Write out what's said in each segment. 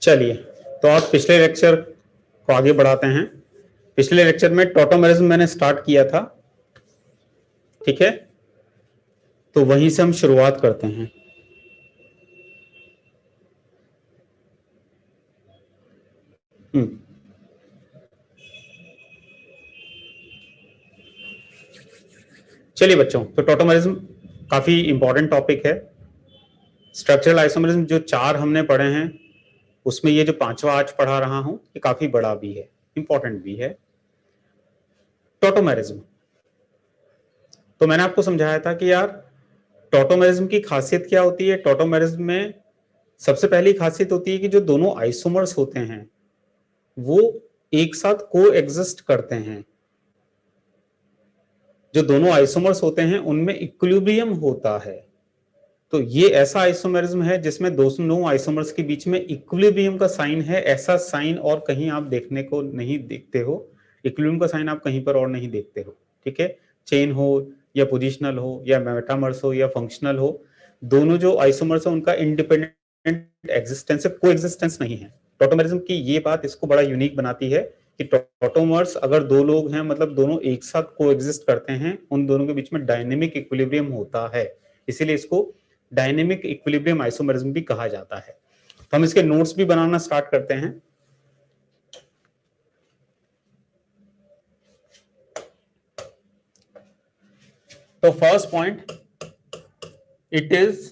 चलिए, तो आप पिछले लेक्चर को आगे बढ़ाते हैं। पिछले लेक्चर में टॉटोमेरिज्म मैंने स्टार्ट किया था, ठीक है, तो वहीं से हम शुरुआत करते हैं। चलिए बच्चों, तो टॉटोमेरिज्म काफी इंपॉर्टेंट टॉपिक है। स्ट्रक्चरल आइसोमेरिज्म जो 4 हमने पढ़े हैं, उसमें ये जो 5वां आज पढ़ा रहा हूं, ये काफी बड़ा भी है, इंपॉर्टेंट भी है। टॉटोमेरिज्म, तो मैंने आपको समझाया था कि यार टॉटोमेरिज्म की खासियत क्या होती है। टॉटोमेरिज्म में सबसे पहली खासियत होती है कि जो दोनों आइसोमर्स होते हैं वो एक साथ को एग्जिस्ट करते हैं। जो दोनों आइसोमर्स होते हैं उनमें इक्विलिब्रियम होता है। तो ये ऐसा आइसोमेरिज्म है जिसमें दोनों आइसोमर्स के बीच में इक्विलिब्रियम का साइन है। ऐसा साइन और कहीं आप देखने को नहीं देखते हो। इक्विलिब्रियम का साइन आप कहीं पर और नहीं देखते हो, ठीक है। चेन हो या पोजिशनल हो या मेटामर्स हो या फंक्शनल हो, दोनों जो आइसोमर्स है उनका इंडिपेंडेंट एग्जिस्टेंस है, को एग्जिस्टेंस नहीं है। टॉटोमेरिज्म की ये बात इसको बड़ा यूनिक बनाती है कि टॉटोमर्स अगर दो लोग हैं, मतलब दोनों एक साथ को एग्जिस्ट करते हैं, उन दोनों के बीच में डायनेमिक इक्विलिब्रियम होता है, इसीलिए इसको डायनेमिक इक्विलिब्रियम आइसोमेरिज्म भी कहा जाता है। तो हम इसके नोट्स भी बनाना स्टार्ट करते हैं। तो first point, it is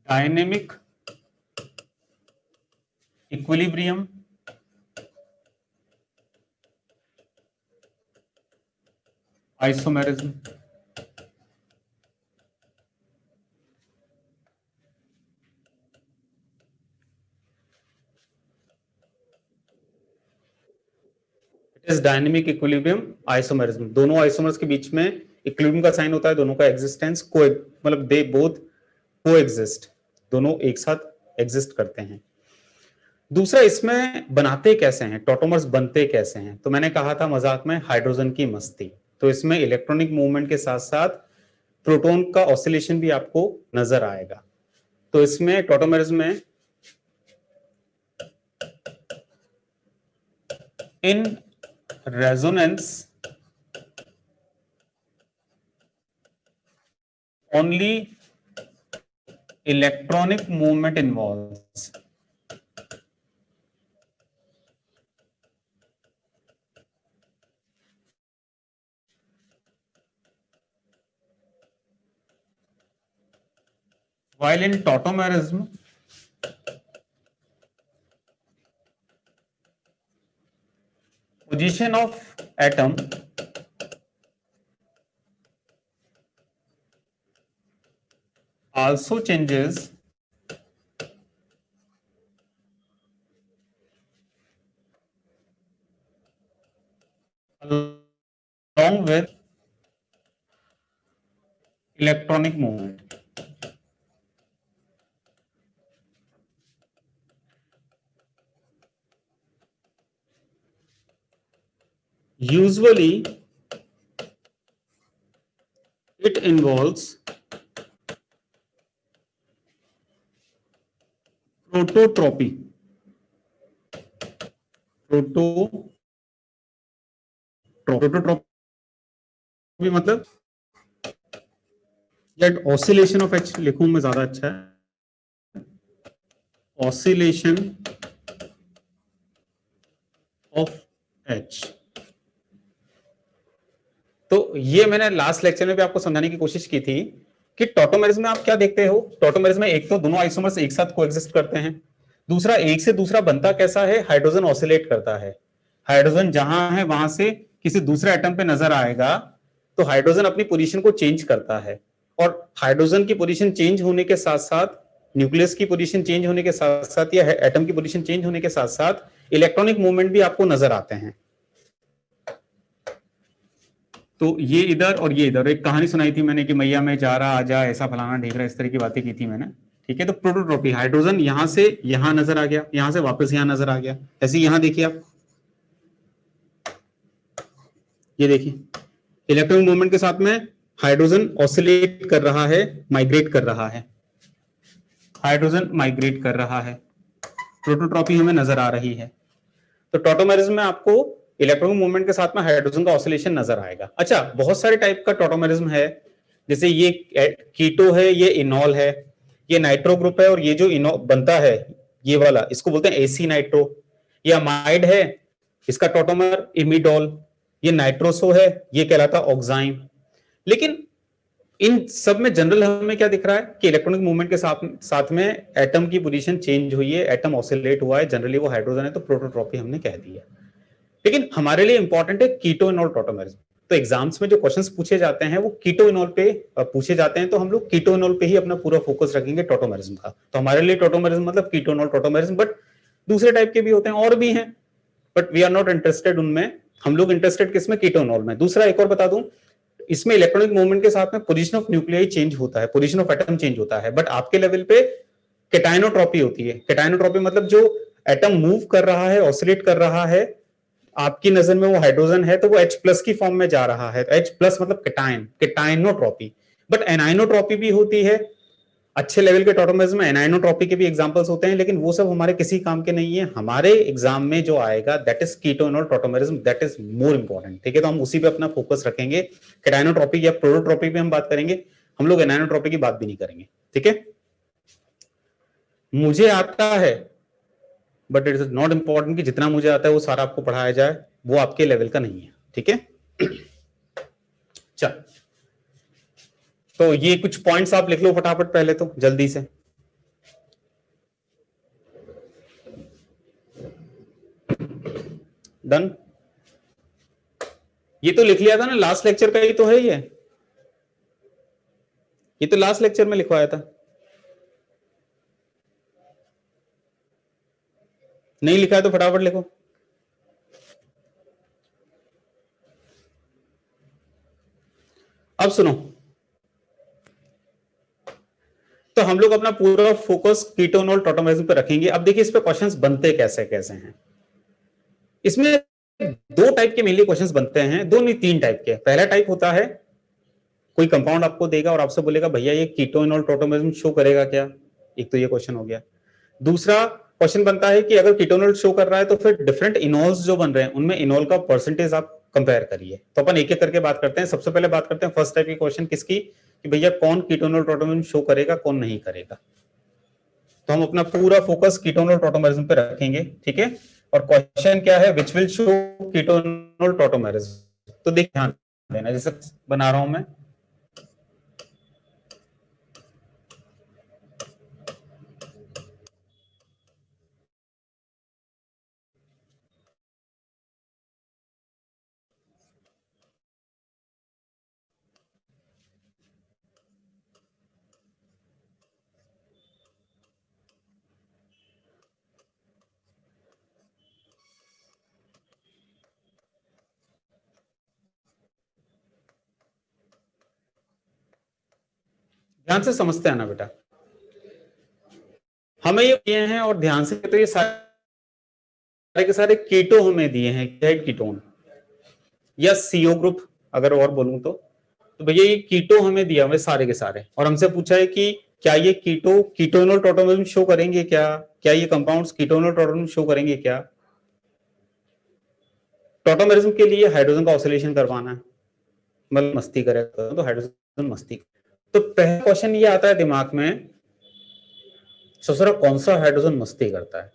dynamic equilibrium isomerism. Is dynamic equilibrium isomerism. दोनों आइसोमर्स के बीच में इक्विलिब्रियम का साइन होता है, दोनों का एग्जिस्टेंस को, मतलब दे बोथ को एग्जिस्ट, दोनों एक साथ एग्जिस्ट करते हैं। दूसरा, इसमें बनाते कैसे हैं, टॉटोमर्स बनते कैसे हैं। तो मैंने कहा था मजाक में हाइड्रोजन की मस्ती। तो इसमें इलेक्ट्रॉनिक मूवमेंट के साथ साथ प्रोटॉन का ऑसिलेशन भी आपको नजर आएगा। तो इसमें टॉटोमेरिज्म में in resonance only electronic movement involves. While in tautomerism, position of atom also changes along with electronic movement. Usually, it involves prototropy. प्रोटोट्रॉपी मतलब या ऑसिलेशन ऑफ एच लिखूं मैं ज्यादा अच्छा है, ऑसिलेशन ऑफ एच। तो ये मैंने लास्ट लेक्चर में भी आपको समझाने की कोशिश की थी कि टॉटोमेरिज्म में आप क्या देखते हो। टॉटोमेरिज्म में एक तो दोनों आइसोमर्स एक साथ कोएग्जिस्ट करते हैं, दूसरा एक से दूसरा बनता कैसा है, हाइड्रोजन ऑसिलेट करता है। हाइड्रोजन जहां है वहां से किसी दूसरे एटम पे नजर आएगा तो हाइड्रोजन अपनी पोजीशन को चेंज करता है, और हाइड्रोजन की पोजीशन चेंज होने के साथ साथ, न्यूक्लियस की पोजीशन चेंज होने के साथ साथ या एटम की पोजीशन चेंज होने के साथ साथ इलेक्ट्रॉनिक मूवमेंट भी आपको नजर आते हैं। तो ये इधर और ये इधर, एक कहानी सुनाई थी मैंने कि मैया में जा रहा आजा, ऐसा फलाना ढेकरा, इस तरह की बातें की थी मैंने, ठीक है। तो प्रोटोट्रॉपी, हाइड्रोजन यहां से यहां नजर आ गया, यहां से वापस यहां नजर आ गया। ऐसे यहां देखिए आप, ये देखिए इलेक्ट्रॉनिक मूवमेंट के साथ में हाइड्रोजन ऑसिलेट कर रहा है, माइग्रेट कर रहा है, हाइड्रोजन माइग्रेट कर रहा है, प्रोटोट्रॉपी हमें नजर आ रही है। तो टॉटोमेरिज्म में आपको इलेक्ट्रॉनिक मूवमेंट के साथ में हाइड्रोजन का ऑसिलेशन नजर आएगा। अच्छा, बहुत सारे टाइप का टॉटोमेरिज्म है, जैसे ये कीटो है, ये इनॉल है, ये नाइट्रो ग्रुप है, और ये जो इनॉल बनता है ये वाला, इसको बोलते हैं एसी नाइट्रो। ये अमाइड है, इसका टॉटोमर इमिडोल। ये नाइट्रोसो है, ये कहलाता ऑक्साइम। लेकिन इन सब में जनरल हमें क्या दिख रहा है कि इलेक्ट्रॉनिक मूवमेंट के साथ में एटम की पोजीशन चेंज हुई है, एटम ऑसिलेट हुआ है, जनरली वो हाइड्रोजन है, तो प्रोटोट्रॉपी हमने कह दी है। लेकिन हमारे लिए इंपॉर्टेंट है कीटो इनॉल टॉटोमेरिज्म। तो एग्जाम्स में जो क्वेश्चंस पूछे जाते हैं वो कीटो इनॉल पे पूछे जाते हैं, तो हम लोग कीटो इनॉल पे ही अपना पूरा फोकस रखेंगे टॉटोमेरिज्म का। तो हमारे लिए टॉटोमेरिज्म मतलब कीटो इनॉल टॉटोमेरिज्म, बट दूसरे टाइप के भी होते हैं और भी हैं, but we are not interested उनमें। हम लोग इंटरेस्टेड किसमें? कीटो इनॉल में। दूसरा एक और बता दूं, इसमें इलेक्ट्रॉनिक मूवमेंट के साथ में पोजीशन ऑफ न्यूक्लियाई चेंज होता है, पोजीशन ऑफ एटम चेंज होता है, बट आपके लेवल पे केटाइनोट्रॉपी होती है। केटाइनोट्रॉपी मतलब जो एटम मूव कर रहा है, ऑसिलेट कर रहा है, आपकी नजर में वो हाइड्रोजन है तो वो H प्लस की फॉर्म में जा रहा है, H प्लस मतलब केटाइन, केटाइनोट्रॉपी। बट एनाइनोट्रॉपी भी होती है, अच्छे लेवल के टॉटोमेरिज्म में एनाइनोट्रॉपी के भी एग्जांपल्स होते हैं, लेकिन वो सब हमारे किसी काम के नहीं है। हमारे एग्जाम में जो आएगा that is keto enol tautomerism, that is more important. ठीक है, तो हम उसी पे अपना फोकस रखेंगे। केटाइनोट्रॉपी या प्रोटोट्रॉपी पे हम बात करेंगे, हम लोग एनाइनोट्रॉपी की बात भी नहीं करेंगे। ठीक है, मुझे आता है but it is not important कि जितना मुझे आता है वो सारा आपको पढ़ाया जाए, वो आपके लेवल का नहीं है। ठीक है, चल, तो ये कुछ पॉइंट्स आप लिख लो फटाफट पहले तो जल्दी से। डन, ये तो लिख लिया था ना, लास्ट लेक्चर का ही तो है ये तो लास्ट लेक्चर में लिखवाया था। नहीं लिखा है तो फटाफट लिखो। अब सुनो, तो हम लोग अपना पूरा फोकस कीटो इनॉल टॉटोमेरिज्म पे रखेंगे। अब देखिए इस पे क्वेश्चंस बनते कैसे कैसे हैं। इसमें दो टाइप के मेनली क्वेश्चंस बनते हैं, दो नहीं तीन टाइप के। पहला टाइप होता है कोई कंपाउंड आपको देगा और आपसे बोलेगा भैया ये कीटो इनॉल टॉटोमेरिज्म शो करेगा क्या? एक तो ये क्वेश्चन हो गया। दूसरा क्वेश्चन बनता है कि अगर कीटोनॉल शो कर रहा है तो फिर डिफरेंट इनॉल्स जो बन रहे हैं उनमें इनॉल का परसेंटेज आप कंपेयर करिए। तो अपन एक एक करके बात करते हैं। सबसे पहले बात करते हैं फर्स्ट टाइप के क्वेश्चन किसकी, कि भैया कौन कीटोनॉल टॉटोमेरिज्म शो करेगा, कौन नहीं करेगा। तो हम अपना पूरा फोकस कीटोनॉल टॉटोमेरिज्म पे रखेंगे। ठीक है, और क्वेश्चन क्या है, which will show keto enol tautomerism. तो देख ध्यान देना, जैसे बना रहा हूं मैं, ध्यान से समझते हैं ना बेटा, हमें ये दिए हैं और ध्यान से, तो ये सारे के सारे कीटो हमें दिए हैं, कीटोन या सीओ ग्रुप अगर और बोलूं तो भैया ये कीटो हमें दिया हुआ है सारे के सारे, और हमसे पूछा है कि क्या ये कीटोनॉल टॉटोमेरिज्म शो करेंगे क्या, क्या ये कंपाउंड्स कीटोनॉल टॉटोमेरिज्म शो करेंगे क्या। टॉटोमेरिज्म के लिए हाइड्रोजन का ऑसिलेशन करवाना है, मतलब मस्ती करेगा तो हाइड्रोजन मस्ती। तो पहला क्वेश्चन ये आता है दिमाग में, ससुरा कौन सा हाइड्रोजन मस्ती करता है।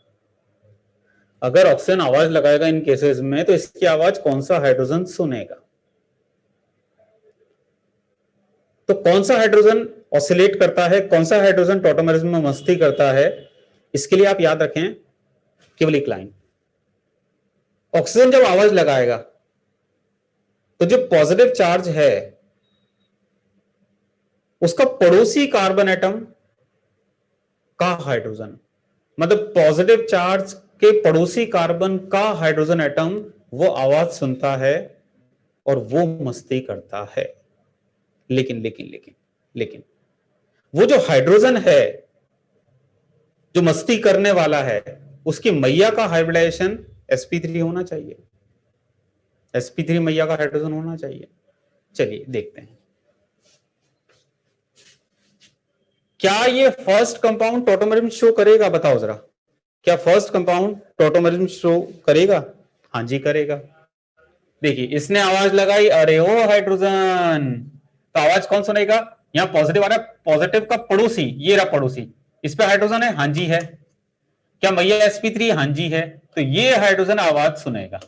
अगर ऑक्सीजन आवाज लगाएगा इन केसेस में, तो इसकी आवाज कौन सा हाइड्रोजन सुनेगा। तो कौन सा हाइड्रोजन ऑसिलेट करता है, कौन सा हाइड्रोजन टॉटोमेरिज्म में मस्ती करता है, इसके लिए आप याद रखें केवल एक लाइन। ऑक्सीजन जब आवाज लगाएगा तो जो पॉजिटिव चार्ज है उसका पड़ोसी कार्बन एटम का हाइड्रोजन, मतलब पॉजिटिव चार्ज के पड़ोसी कार्बन का हाइड्रोजन एटम वो आवाज सुनता है और वो मस्ती करता है। लेकिन लेकिन लेकिन लेकिन वो जो हाइड्रोजन है जो मस्ती करने वाला है, उसकी मैया का हाइब्रिडाइजेशन sp3 होना चाहिए, sp3 मैया का हाइड्रोजन होना चाहिए। चलिए देखते हैं। क्या ये फर्स्ट कंपाउंड टॉटोमेरिज्म शो करेगा? बताओ जरा, क्या फर्स्ट कंपाउंड टॉटोमेरिज्म शो करेगा? हाँ जी करेगा। देखिए इसने आवाज लगाई, अरे ओ हाइड्रोजन, तो आवाज कौन सुनेगा? यहां पॉजिटिव आ रहा है, पॉजिटिव का पड़ोसी, ये रहा पड़ोसी, इस पे हाइड्रोजन है, हाँ जी है। क्या मैया sp3? हाँ जी है। तो ये हाइड्रोजन आवाज सुनेगा।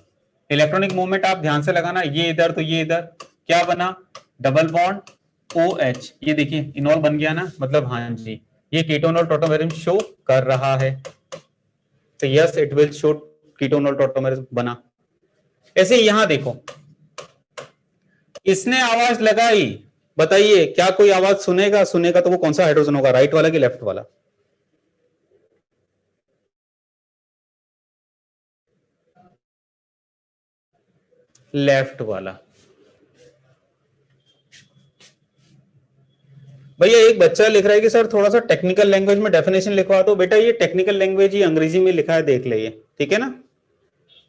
इलेक्ट्रॉनिक मूवमेंट आप ध्यान से लगाना, ये इधर तो ये इधर, क्या बना? डबल बॉन्ड OH, ये देखिए इनॉल बन गया ना, मतलब हाँ जी ये कीटोनॉल टॉटोमेरिज्म शो कर रहा है। तो yes it will show keto enol tautomerism बना। ऐसे यहां देखो, इसने आवाज लगाई, बताइए क्या कोई आवाज सुनेगा? सुनेगा तो वो कौन सा हाइड्रोजन होगा, राइट वाला कि लेफ्ट वाला? लेफ्ट वाला। भैया एक बच्चा लिख रहा है कि सर थोड़ा सा टेक्निकल लैंग्वेज में डेफिनेशन लिखवा दो। बेटा ये टेक्निकल लैंग्वेज ही अंग्रेजी में लिखा है, देख ले ये, ठीक है ना?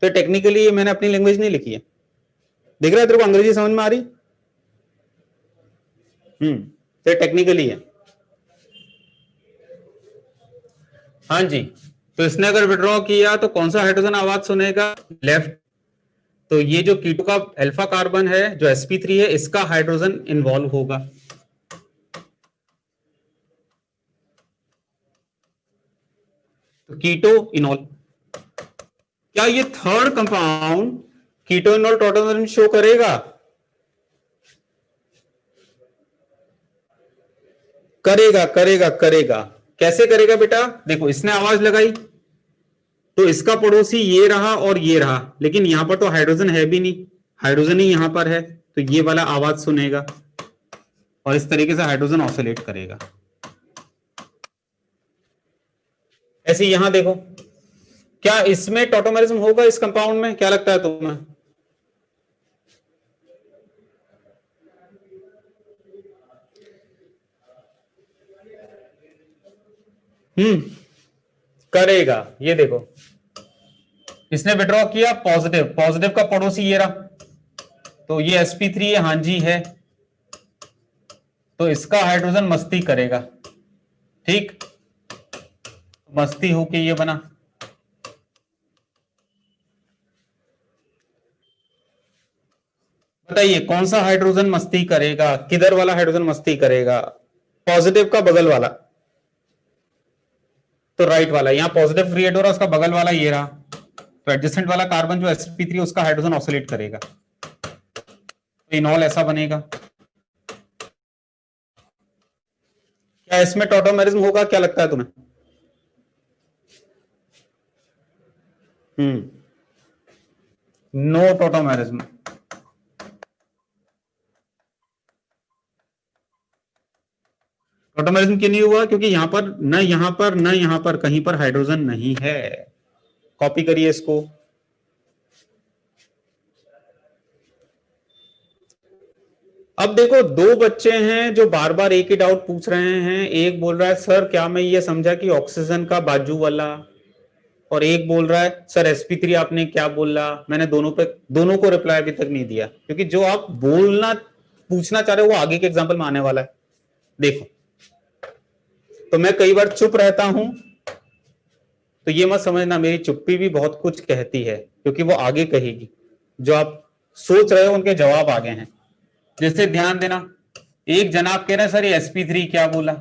तो टेक्निकली ये मैंने अपनी लैंग्वेज नहीं लिखी है। दिख रहा है तेरे को अंग्रेजी समझ में आ रही? तो टेक्निकली है। हाँ जी, तो इसने अगर विड्रॉ किया तो कौन सा हाइड्रोजन आवाज सुनेगा? लेफ्ट। तो ये जो कीटो का अल्फा कार्बन है जो sp3 है, इसका हाइड्रोजन इन्वॉल्व होगा। तो कीटो इनॉल, क्या ये थर्ड कंपाउंड कीटो इनॉल टॉटोमेरिज्म शो करेगा? करेगा करेगा करेगा। कैसे करेगा बेटा? देखो इसने आवाज लगाई तो इसका पड़ोसी ये रहा और ये रहा, लेकिन यहां पर तो हाइड्रोजन है भी नहीं, हाइड्रोजन ही यहां पर है, तो ये वाला आवाज सुनेगा और इस तरीके से हाइड्रोजन ऑसिलेट करेगा। ऐसे यहां देखो, क्या इसमें टॉटोमेरिज्म होगा? इस कंपाउंड में क्या लगता है तुम्हें? करेगा। ये देखो इसने विड्रॉ किया पॉजिटिव, पॉजिटिव का पड़ोसी ये रहा, तो ये sp3 हाँ जी है, तो इसका हाइड्रोजन मस्ती करेगा। ठीक, मस्ती होके ये बना। बताइए कौन सा हाइड्रोजन मस्ती करेगा? किधर वाला हाइड्रोजन मस्ती करेगा? पॉजिटिव का बगल वाला, तो राइट वाला। यहां पॉजिटिव क्रिएट हो रहा है, उसका बगल वाला ये रहा, तो एडजेसेंट वाला कार्बन जो sp3 उसका हाइड्रोजन ऑसिलेट करेगा, तो इनॉल ऐसा बनेगा। क्या इसमें टॉटोमेरिज्म होगा? क्या लगता है तुम्हें? No tautomerism. टॉटोमेरिज्म क्यों नहीं हुआ? क्योंकि यहां पर न यहां पर न यहां पर कहीं पर हाइड्रोजन नहीं है। कॉपी करिए इसको। अब देखो दो बच्चे हैं जो बार बार एक ही डाउट पूछ रहे हैं। एक बोल रहा है सर क्या मैं ये समझा कि ऑक्सीजन का बाजू वाला, और एक बोल रहा है सर sp3 आपने क्या बोला? मैंने दोनों को रिप्लाई अभी तक नहीं दिया, क्योंकि जो आप बोलना पूछना चाह रहे हो वो आगे के एग्जाम्पल में आने वाला है। देखो, तो मैं कई बार चुप रहता हूं, तो ये मत समझना मेरी चुप्पी भी बहुत कुछ कहती है, क्योंकि वो आगे कहेगी। जो आप सोच रहे हो उनके जवाब आगे हैं। जैसे ध्यान देना, एक जनाब कह रहे हैं सर ये sp3 क्या बोला?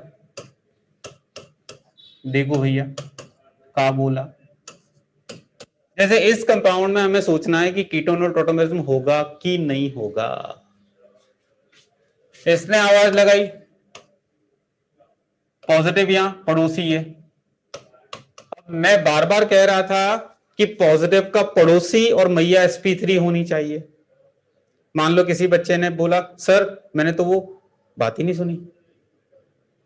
देखो भैया क्या बोला। जैसे इस कंपाउंड में हमें सोचना है कि कीटोन टॉटोमेरिज्म होगा कि नहीं होगा। इसने आवाज लगाई, पॉजिटिव यहां पड़ोसी है। मैं बार बार कह रहा था कि पॉजिटिव का पड़ोसी और मैया sp3 होनी चाहिए। मान लो किसी बच्चे ने बोला सर मैंने तो वो बात ही नहीं सुनी,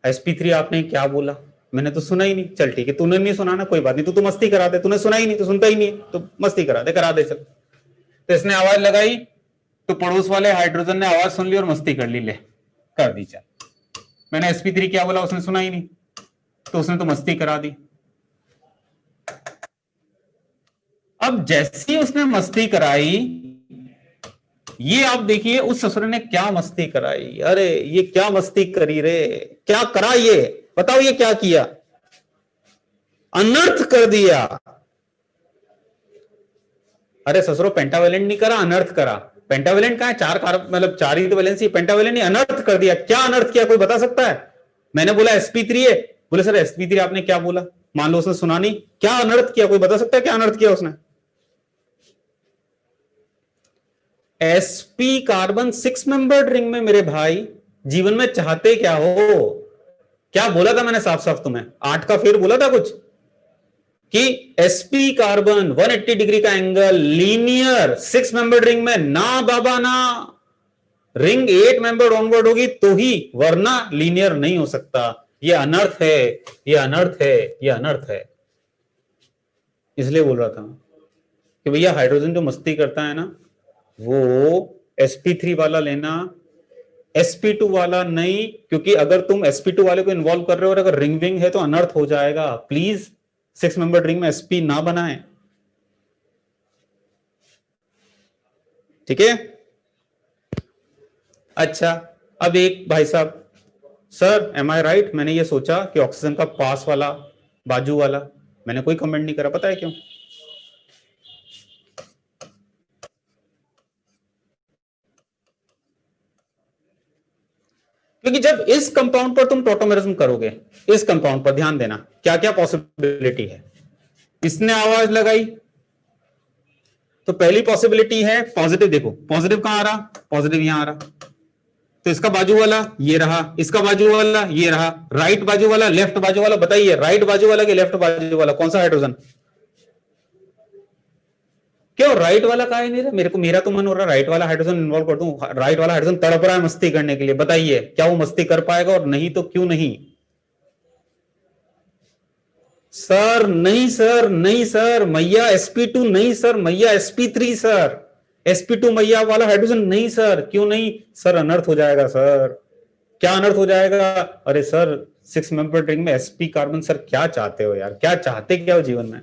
sp3 आपने क्या बोला? मैंने तो सुना ही नहीं। चल ठीक है, तूने नहीं सुना ना, कोई बात नहीं, तू मस्ती करा दे, तूने सुना ही नहीं तो सुनता ही नहीं, तो मस्ती करा दे चल। तो इसने आवाज लगाई तो पड़ोस वाले हाइड्रोजन ने आवाज सुन ली और मस्ती कर ली, ले कर दी। चल मैंने sp3 क्या बोला उसने सुना ही नहीं, तो उसने तो मस्ती करा दी। अब जैसी उसने मस्ती कराई, ये आप देखिए उस ससुर ने क्या मस्ती कराई। अरे ये क्या मस्ती करी रे, क्या करा ये? बताओ ये क्या किया, अनर्थ कर दिया। अरे ससुरो पेंटावेलेंट नहीं करा, अनर्थ करा। पेंटावेलेंट कहां है, चार कार्बन मतलब चार ही तो वैलेंसी, पेंटावेलेंट नहीं, अनर्थ कर दिया। क्या अनर्थ किया, कोई बता सकता है? मैंने बोला sp3 है, बोले सर sp3 आपने क्या बोला, मान लो उसने सुना नहीं, क्या अनर्थ किया, कोई बता सकता है क्या अनर्थ किया उसने? sp कार्बन 6 मेंबर्ड रिंग में मेरे भाई जीवन में चाहते क्या हो? क्या बोला था मैंने साफ साफ तुम्हें, 8 का फिर बोला था कुछ कि sp कार्बन 180 डिग्री का एंगल लीनियर 6 मेंबर्ड रिंग में ना बाबा ना, रिंग 8 मेंबर ऑनवर्ड होगी तो ही, वरना लीनियर नहीं हो सकता। ये अनर्थ है, ये अनर्थ है, ये अनर्थ है। इसलिए बोल रहा था कि भैया हाइड्रोजन जो मस्ती करता है ना, वो sp3 वाला लेना, sp2 वाला नहीं, क्योंकि अगर तुम sp2 वाले को इन्वॉल्व कर रहे हो और अगर रिंग विंग है तो अनर्थ हो जाएगा। प्लीज 6 मेंबर रिंग में sp ना बनाए, ठीक है? अच्छा, अब एक भाई साहब, सर एम आई राइट, मैंने ये सोचा कि ऑक्सीजन का पास वाला बाजू वाला, मैंने कोई कमेंट नहीं करा, पता है क्यों? क्योंकि जब इस कंपाउंड पर तुम टोटोमेरिज्म करोगे, इस कंपाउंड पर ध्यान देना क्या क्या पॉसिबिलिटी है। इसने आवाज लगाई तो पहली पॉसिबिलिटी है पॉजिटिव, देखो पॉजिटिव कहां आ रहा, पॉजिटिव यहां आ रहा, तो इसका बाजू वाला ये रहा, इसका बाजू वाला ये रहा, राइट बाजू वाला लेफ्ट बाजू वाला, बताइए राइट बाजू वाला कि लेफ्ट बाजू वाला, कौन सा हाइड्रोजन? क्यों राइट वाला का ही नहीं रहा? मेरे को, मेरा तो मन हो रहा राइट वाला हाइड्रोजन इन्वॉल्व कर दूं, राइट वाला हाइड्रोजन तड़प रहा है मस्ती करने के लिए, बताइए क्या वो मस्ती कर पाएगा, और नहीं तो क्यों नहीं? सर नहीं, सर नहीं, सर मैया sp2 नहीं, सर मैया sp3 सर, sp2 मैया वाला हाइड्रोजन नहीं सर, क्यों नहीं सर? अनर्थ हो जाएगा सर। क्या अनर्थ हो जाएगा? अरे सर 6 मेंबर रिंग में sp कार्बन, सर क्या चाहते हो यार, क्या चाहते क्या हो जीवन में?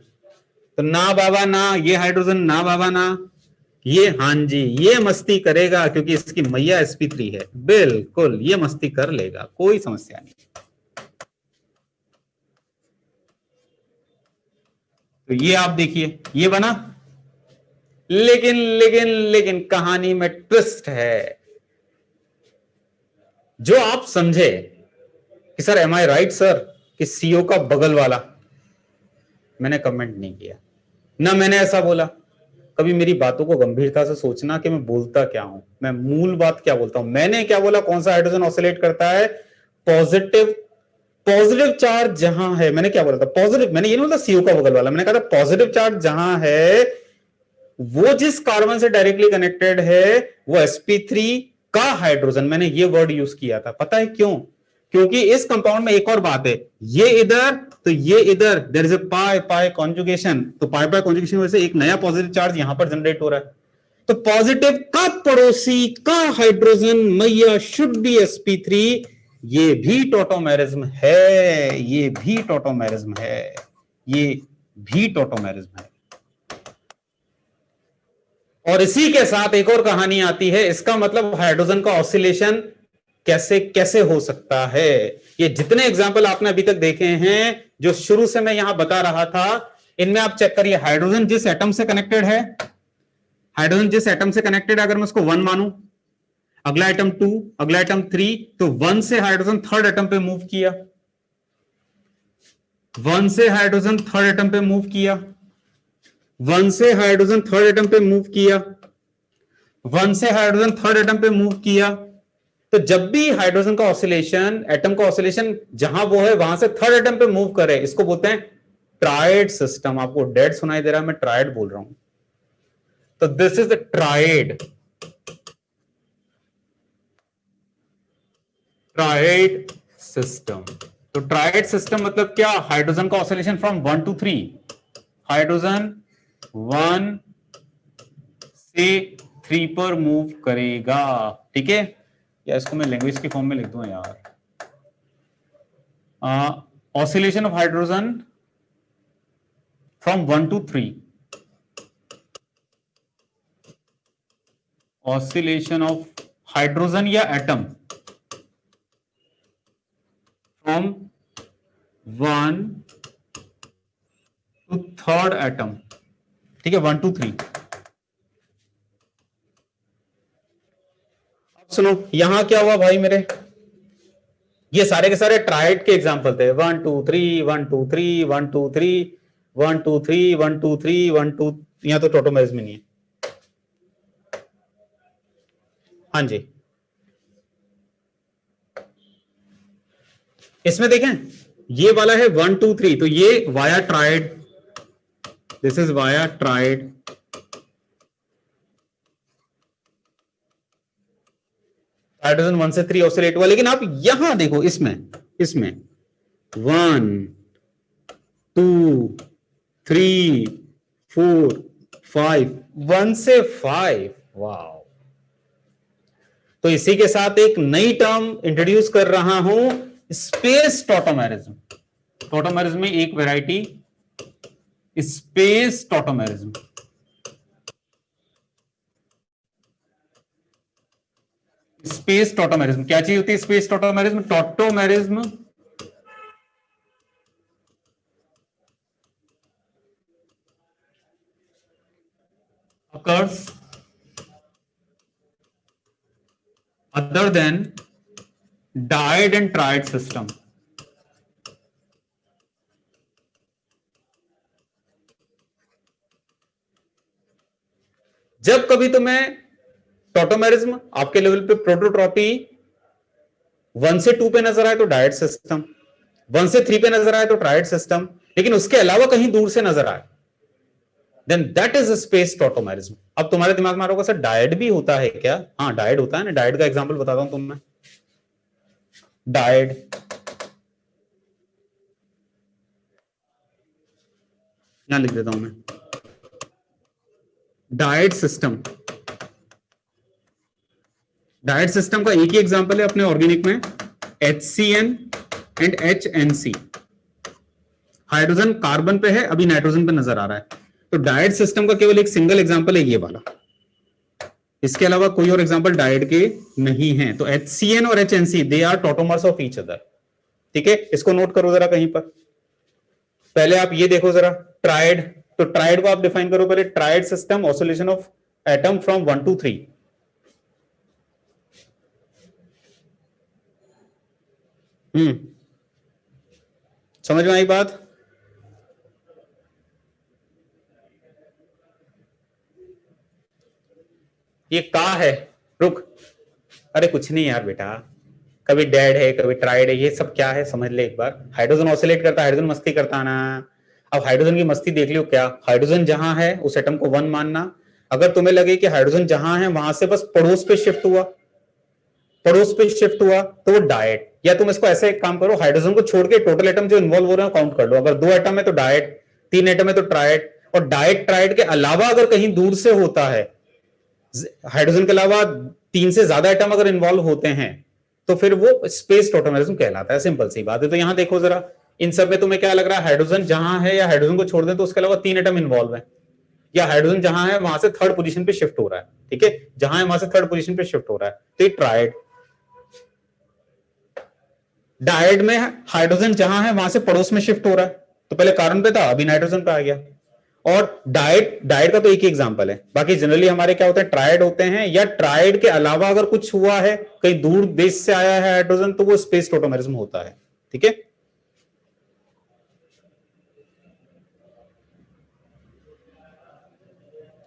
तो ना बाबा ना, ये हाइड्रोजन ना बाबा ना, ये हाँ जी ये मस्ती करेगा क्योंकि इसकी मैया sp3 है, बिल्कुल ये मस्ती कर लेगा, कोई समस्या नहीं। तो ये आप देखिए ये बना, लेकिन लेकिन लेकिन कहानी में ट्विस्ट है। जो आप समझे कि सर एम आई राइट सर, कि सीओ का बगल वाला, मैंने कमेंट नहीं किया, ना मैंने ऐसा बोला। कभी मेरी बातों को गंभीरता से सोचना कि मैं बोलता क्या हूं, मैं मूल बात क्या बोलता हूं। मैंने क्या बोला, कौन सा हाइड्रोजन ऑसिलेट करता है? पॉजिटिव, पॉजिटिव चार्ज जहां है, मैंने क्या बोला था? पॉजिटिव, मैंने ये नहीं बोला सीओ का बगल वाला, मैंने कहा था पॉजिटिव चार्ज जहां है, वो जिस कार्बन से डायरेक्टली कनेक्टेड है वो sp3 का हाइड्रोजन, मैंने ये वर्ड यूज किया था। पता है क्यों? क्योंकि इस कंपाउंड में एक और बात है, ये इधर तो ये इधर, there is a pi pi conjugation, तो पाई पाई कॉन्जुगेशन वजह से एक नया पॉजिटिव चार्ज यहां पर जनरेट हो रहा है। तो पॉजिटिव का पड़ोसी का हाइड्रोजन मैया शुड बी sp3, ये भी टोटोमेरिज्म है, ये भी टोटोमेरिज्म है, ये भी टोटोमेरिज्म है। और इसी के साथ एक और कहानी आती है, इसका मतलब हाइड्रोजन का ऑसिलेशन कैसे कैसे हो सकता है। ये जितने एग्जाम्पल आपने अभी तक देखे हैं, जो शुरू से मैं यहां बता रहा था, इनमें आप चेक करिए, हाइड्रोजन जिस एटम से कनेक्टेड है, हाइड्रोजन जिस एटम से कनेक्टेड है, अगर मैं उसको 1 मानूं, अगला एटम 2, अगला एटम 3, तो 1 से हाइड्रोजन थर्ड एटम पे मूव किया, 1 से हाइड्रोजन थर्ड एटम पे मूव किया, 1 से हाइड्रोजन थर्ड एटम पे मूव किया, 1 से हाइड्रोजन थर्ड एटम पे मूव किया। तो जब भी हाइड्रोजन का ऑसिलेशन, एटम का ऑसिलेशन जहां वो है वहां से थर्ड एटम पे मूव करे, इसको बोलते हैं ट्रायड सिस्टम। आपको डेड सुनाई दे रहा है, मैं ट्रायड बोल रहा हूं। तो this is the triad, triad system. तो ट्रायड सिस्टम मतलब क्या? हाइड्रोजन का ऑसिलेशन फ्रॉम 1 to 3, हाइड्रोजन 1 से 3 पर मूव करेगा, ठीक है? या इसको मैं लैंग्वेज की फॉर्म में लिख दूं यार, oscillation of hydrogen from 1 to 3, oscillation of hydrogen या एटम फ्रॉम थर्ड एटम, ठीक है, 1 2 3। अब सुनो यहां क्या हुआ भाई मेरे, ये सारे के सारे ट्राइड के एग्जाम्पल थे, 1 2 3 1 2 3 1 2 3 1 2 3 1 2 3 1 2, यहां तो टोटोमेरिज्म में नहीं है। हाँ जी, इसमें देखें ये वाला है 1 2 3, तो ये via tried, this is via tried, hydrogen 1 से 3 ऑक्सीडेट हुआ। लेकिन आप यहां देखो इसमें 1 2 3 4 5, 1 से 5, वाओ। तो इसी के साथ एक नई टर्म इंट्रोड्यूस कर रहा हूं, स्पेस टॉटोमेरिज्म। टॉटोमेरिज्म में एक variety space tautomerism. Space tautomerism क्या चीज होती है? Space tautomerism, tautomerism occurs other than diad and triad system। जब कभी तुम्हें टॉटोमेरिज्म आपके लेवल पे प्रोटोट्रॉपी 1 से 2 पे नजर आए तो डायड सिस्टम, 1 से 3 पे नजर आए तो ट्राइड सिस्टम, लेकिन उसके अलावा कहीं दूर से नजर आए, then that is space tautomerism. अब तुम्हारे दिमाग में आ रहा होगा सर डायड भी होता है क्या? हाँ डायड होता है ना, डायड का एग्जांपल बताता हूं तुम्हें। डायड यहां लिख देता हूं मैं, डायड सिस्टम। डायड सिस्टम का एक ही एग्जांपल है अपने ऑर्गेनिक में, HCN and HNC। Hydrogen carbon पे है, अभी नाइट्रोजन पे नजर आ रहा है, तो डायड सिस्टम का केवल एक सिंगल एग्जांपल है ये वाला, इसके अलावा कोई और एग्जांपल डायड के नहीं है। तो HCN और HNC they are tautomers of each other. ठीक है, इसको नोट करो जरा कहीं पर। पहले आप ये देखो जरा ट्राइड, तो ट्राइड को आप डिफाइन करो पहले, tried system oscillation of atom from 1 to 3। समझ में आई बात? ये का है, रुक, अरे कुछ नहीं यार बेटा, कभी डेड है कभी ट्राइड है, ये सब क्या है समझ ले एक बार। हाइड्रोजन ऑसिलेट करता है, हाइड्रोजन मस्ती करता है ना। अब हाइड्रोजन की मस्ती देख लियो क्या, हाइड्रोजन जहां है उस एटम को 1 मानना, अगर तुम्हें लगे कि हाइड्रोजन जहां है वहां से बस पड़ोस पे शिफ्ट हुआ, पड़ोस पे शिफ्ट हुआ तो वो डायट, या तुम इसको ऐसे एक काम करो, हाइड्रोजन को छोड़ के टोटल एटम जो इन्वॉल्व हो रहे हैं काउंट कर लो। अगर 2 एटम है तो डायट, 3 एटम है तो ट्राइड, और डायट ट्राइड के अलावा अगर कहीं दूर से होता है, हाइड्रोजन के अलावा 3 से ज्यादा एटम अगर इन्वॉल्व होते हैं तो फिर वो स्पेस टॉटोमेरिज्म कहलाता है। सिंपल सी बात है। तो यहां देखो जरा, इन सब में तुम्हें क्या लग रहा है, हाइड्रोजन जहां है या हाइड्रोजन को छोड़ दें तो उसके अलावा 3 एटम इन्वॉल्व है, या हाइड्रोजन जहां है वहां से थर्ड पोजीशन पे शिफ्ट हो रहा है। ठीक है, जहां है वहां से थर्ड पोजीशन पे शिफ्ट हो रहा है, तो ये ट्राइड। डायड में हाइड्रोजन जहां है वहां से पड़ोस में शिफ्ट हो रहा है, तो पहले कार्बन पे था अभी नाइट्रोजन पे आ गया। और डायड, डायड का तो एक ही एग्जांपल है, बाकी जनरली हमारे क्या होते हैं, ट्राइड होते हैं, या ट्राइड के अलावा अगर कुछ हुआ है, कहीं दूर देश से आया है हाइड्रोजन, तो वो स्पेस टॉटोमेरिज्म होता है। ठीक है,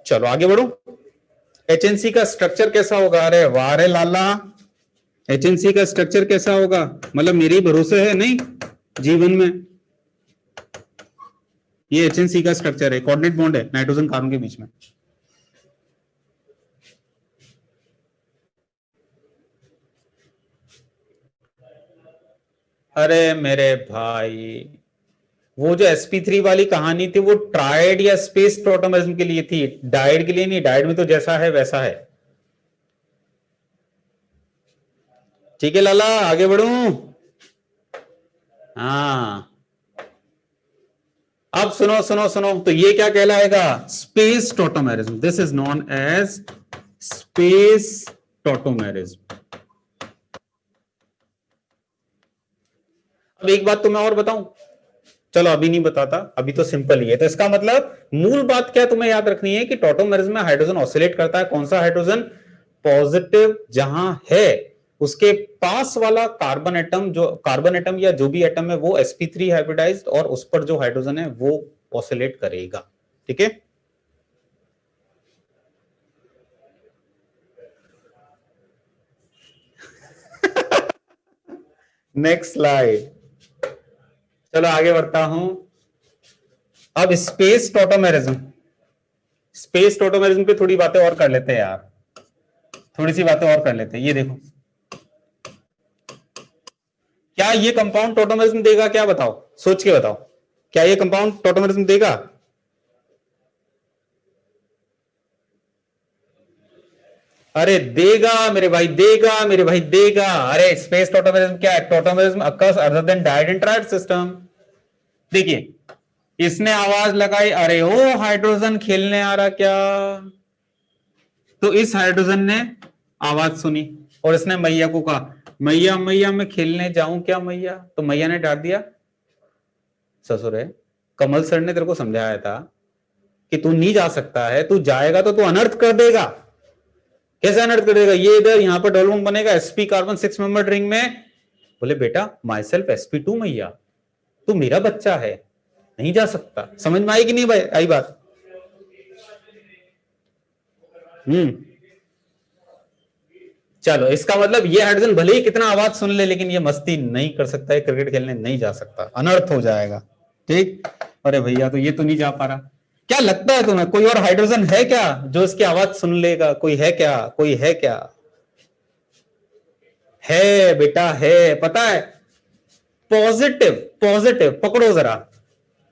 चलो आगे बढ़ो। एचएनसी का स्ट्रक्चर कैसा होगा? अरे वाह रे लाला, एचएनसी का स्ट्रक्चर कैसा होगा? मतलब मेरे भरोसे है नहीं जीवन में, ये एचएनसी का स्ट्रक्चर है, कोऑर्डिनेट बॉन्ड है नाइट्रोजन कार्बन के बीच में। अरे मेरे भाई, वो जो sp3 वाली कहानी थी वो ट्राइड या स्पेस टॉटोमेरिज्म के लिए थी, डायड के लिए नहीं। डायड में तो जैसा है वैसा है। ठीक है लाला, आगे बढ़ू। हाँ, अब सुनो सुनो सुनो, तो ये क्या कहलाएगा? Space tautomerism. This is known as space tautomerism. अब एक बात तो मैं और बताऊं, चलो अभी नहीं बताता, अभी तो सिंपल ही है। तो इसका मतलब मूल बात क्या तुम्हें याद रखनी है कि टॉटोमेरिज्म में हाइड्रोजन ऑसिलेट करता है। कौन सा हाइड्रोजन? पॉजिटिव जहां है उसके पास वाला कार्बन एटम, जो कार्बन एटम या जो भी एटम है वो sp3 हाइब्रिडाइज्ड, और उस पर जो हाइड्रोजन है वो ऑसिलेट करेगा। ठीक है, नेक्स्ट स्लाइड। चलो आगे बढ़ता हूं। अब स्पेस टॉटोमेरिज्म, स्पेस टॉटोमेरिज्म पे थोड़ी बातें और कर लेते हैं यार, थोड़ी सी बातें और कर लेते हैं। ये देखो, क्या ये कंपाउंड टॉटोमेरिज्म देगा? क्या बताओ, सोच के बताओ, क्या ये कंपाउंड टॉटोमेरिज्म देगा? अरे देगा मेरे भाई, देगा मेरे भाई, देगा। अरे स्पेस टॉटोमेरिज्म क्या है? Tautomerism occurs other than dyad and triad system. देखिए, इसने आवाज लगाई, अरे ओ हाइड्रोजन खेलने आ रहा क्या? तो इस हाइड्रोजन ने आवाज सुनी और इसने मैया को कहा, मैया मैया मैं खेलने जाऊं क्या मैया? तो मैया ने डांट दिया, ससुर है, कमल सर ने तेरे को समझाया था कि तू नहीं जा सकता है, तू जाएगा तो तू अनर्थ कर देगा। कैसे अनर्थ कर देगा? ये इधर यहां पर डबल बॉन्ड बनेगा sp कार्बन 6 मेंबर्ड रिंग में। बोले बेटा माई सेल्फ sp2 मैया, तू मेरा बच्चा है, नहीं जा सकता। समझ में आई कि नहीं भाई? आई बात? चलो, इसका मतलब ये हाइड्रोजन भले ही कितना आवाज सुन ले, लेकिन ये मस्ती नहीं कर सकता है, क्रिकेट खेलने नहीं जा सकता, अनर्थ हो जाएगा। ठीक, अरे भैया तो ये तो नहीं जा पा रहा। क्या लगता है तुम्हें कोई और हाइड्रोजन है क्या जो इसकी आवाज सुन लेगा? कोई है क्या? कोई है क्या? है बेटा, है, पता है। पॉजिटिव, पॉजिटिव पकड़ो जरा।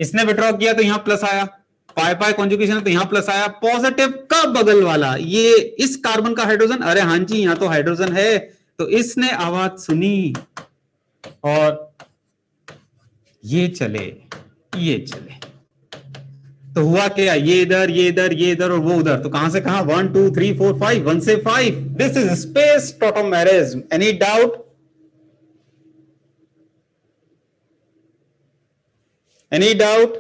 इसने विड्रॉ किया तो यहां प्लस आया, पाई पाई कॉन्जुगेशन तो यहां प्लस आया। पॉजिटिव का बगल वाला ये इस कार्बन का हाइड्रोजन, अरे हाँ जी यहां तो हाइड्रोजन है, तो इसने आवाज सुनी और ये चले, ये चले। तो हुआ क्या? ये इधर, ये इधर, ये इधर और वो उधर। तो कहां से कहां? 1 2 3 4 5, 1 से 5। This is space tautomerism. Any doubt? Any doubt?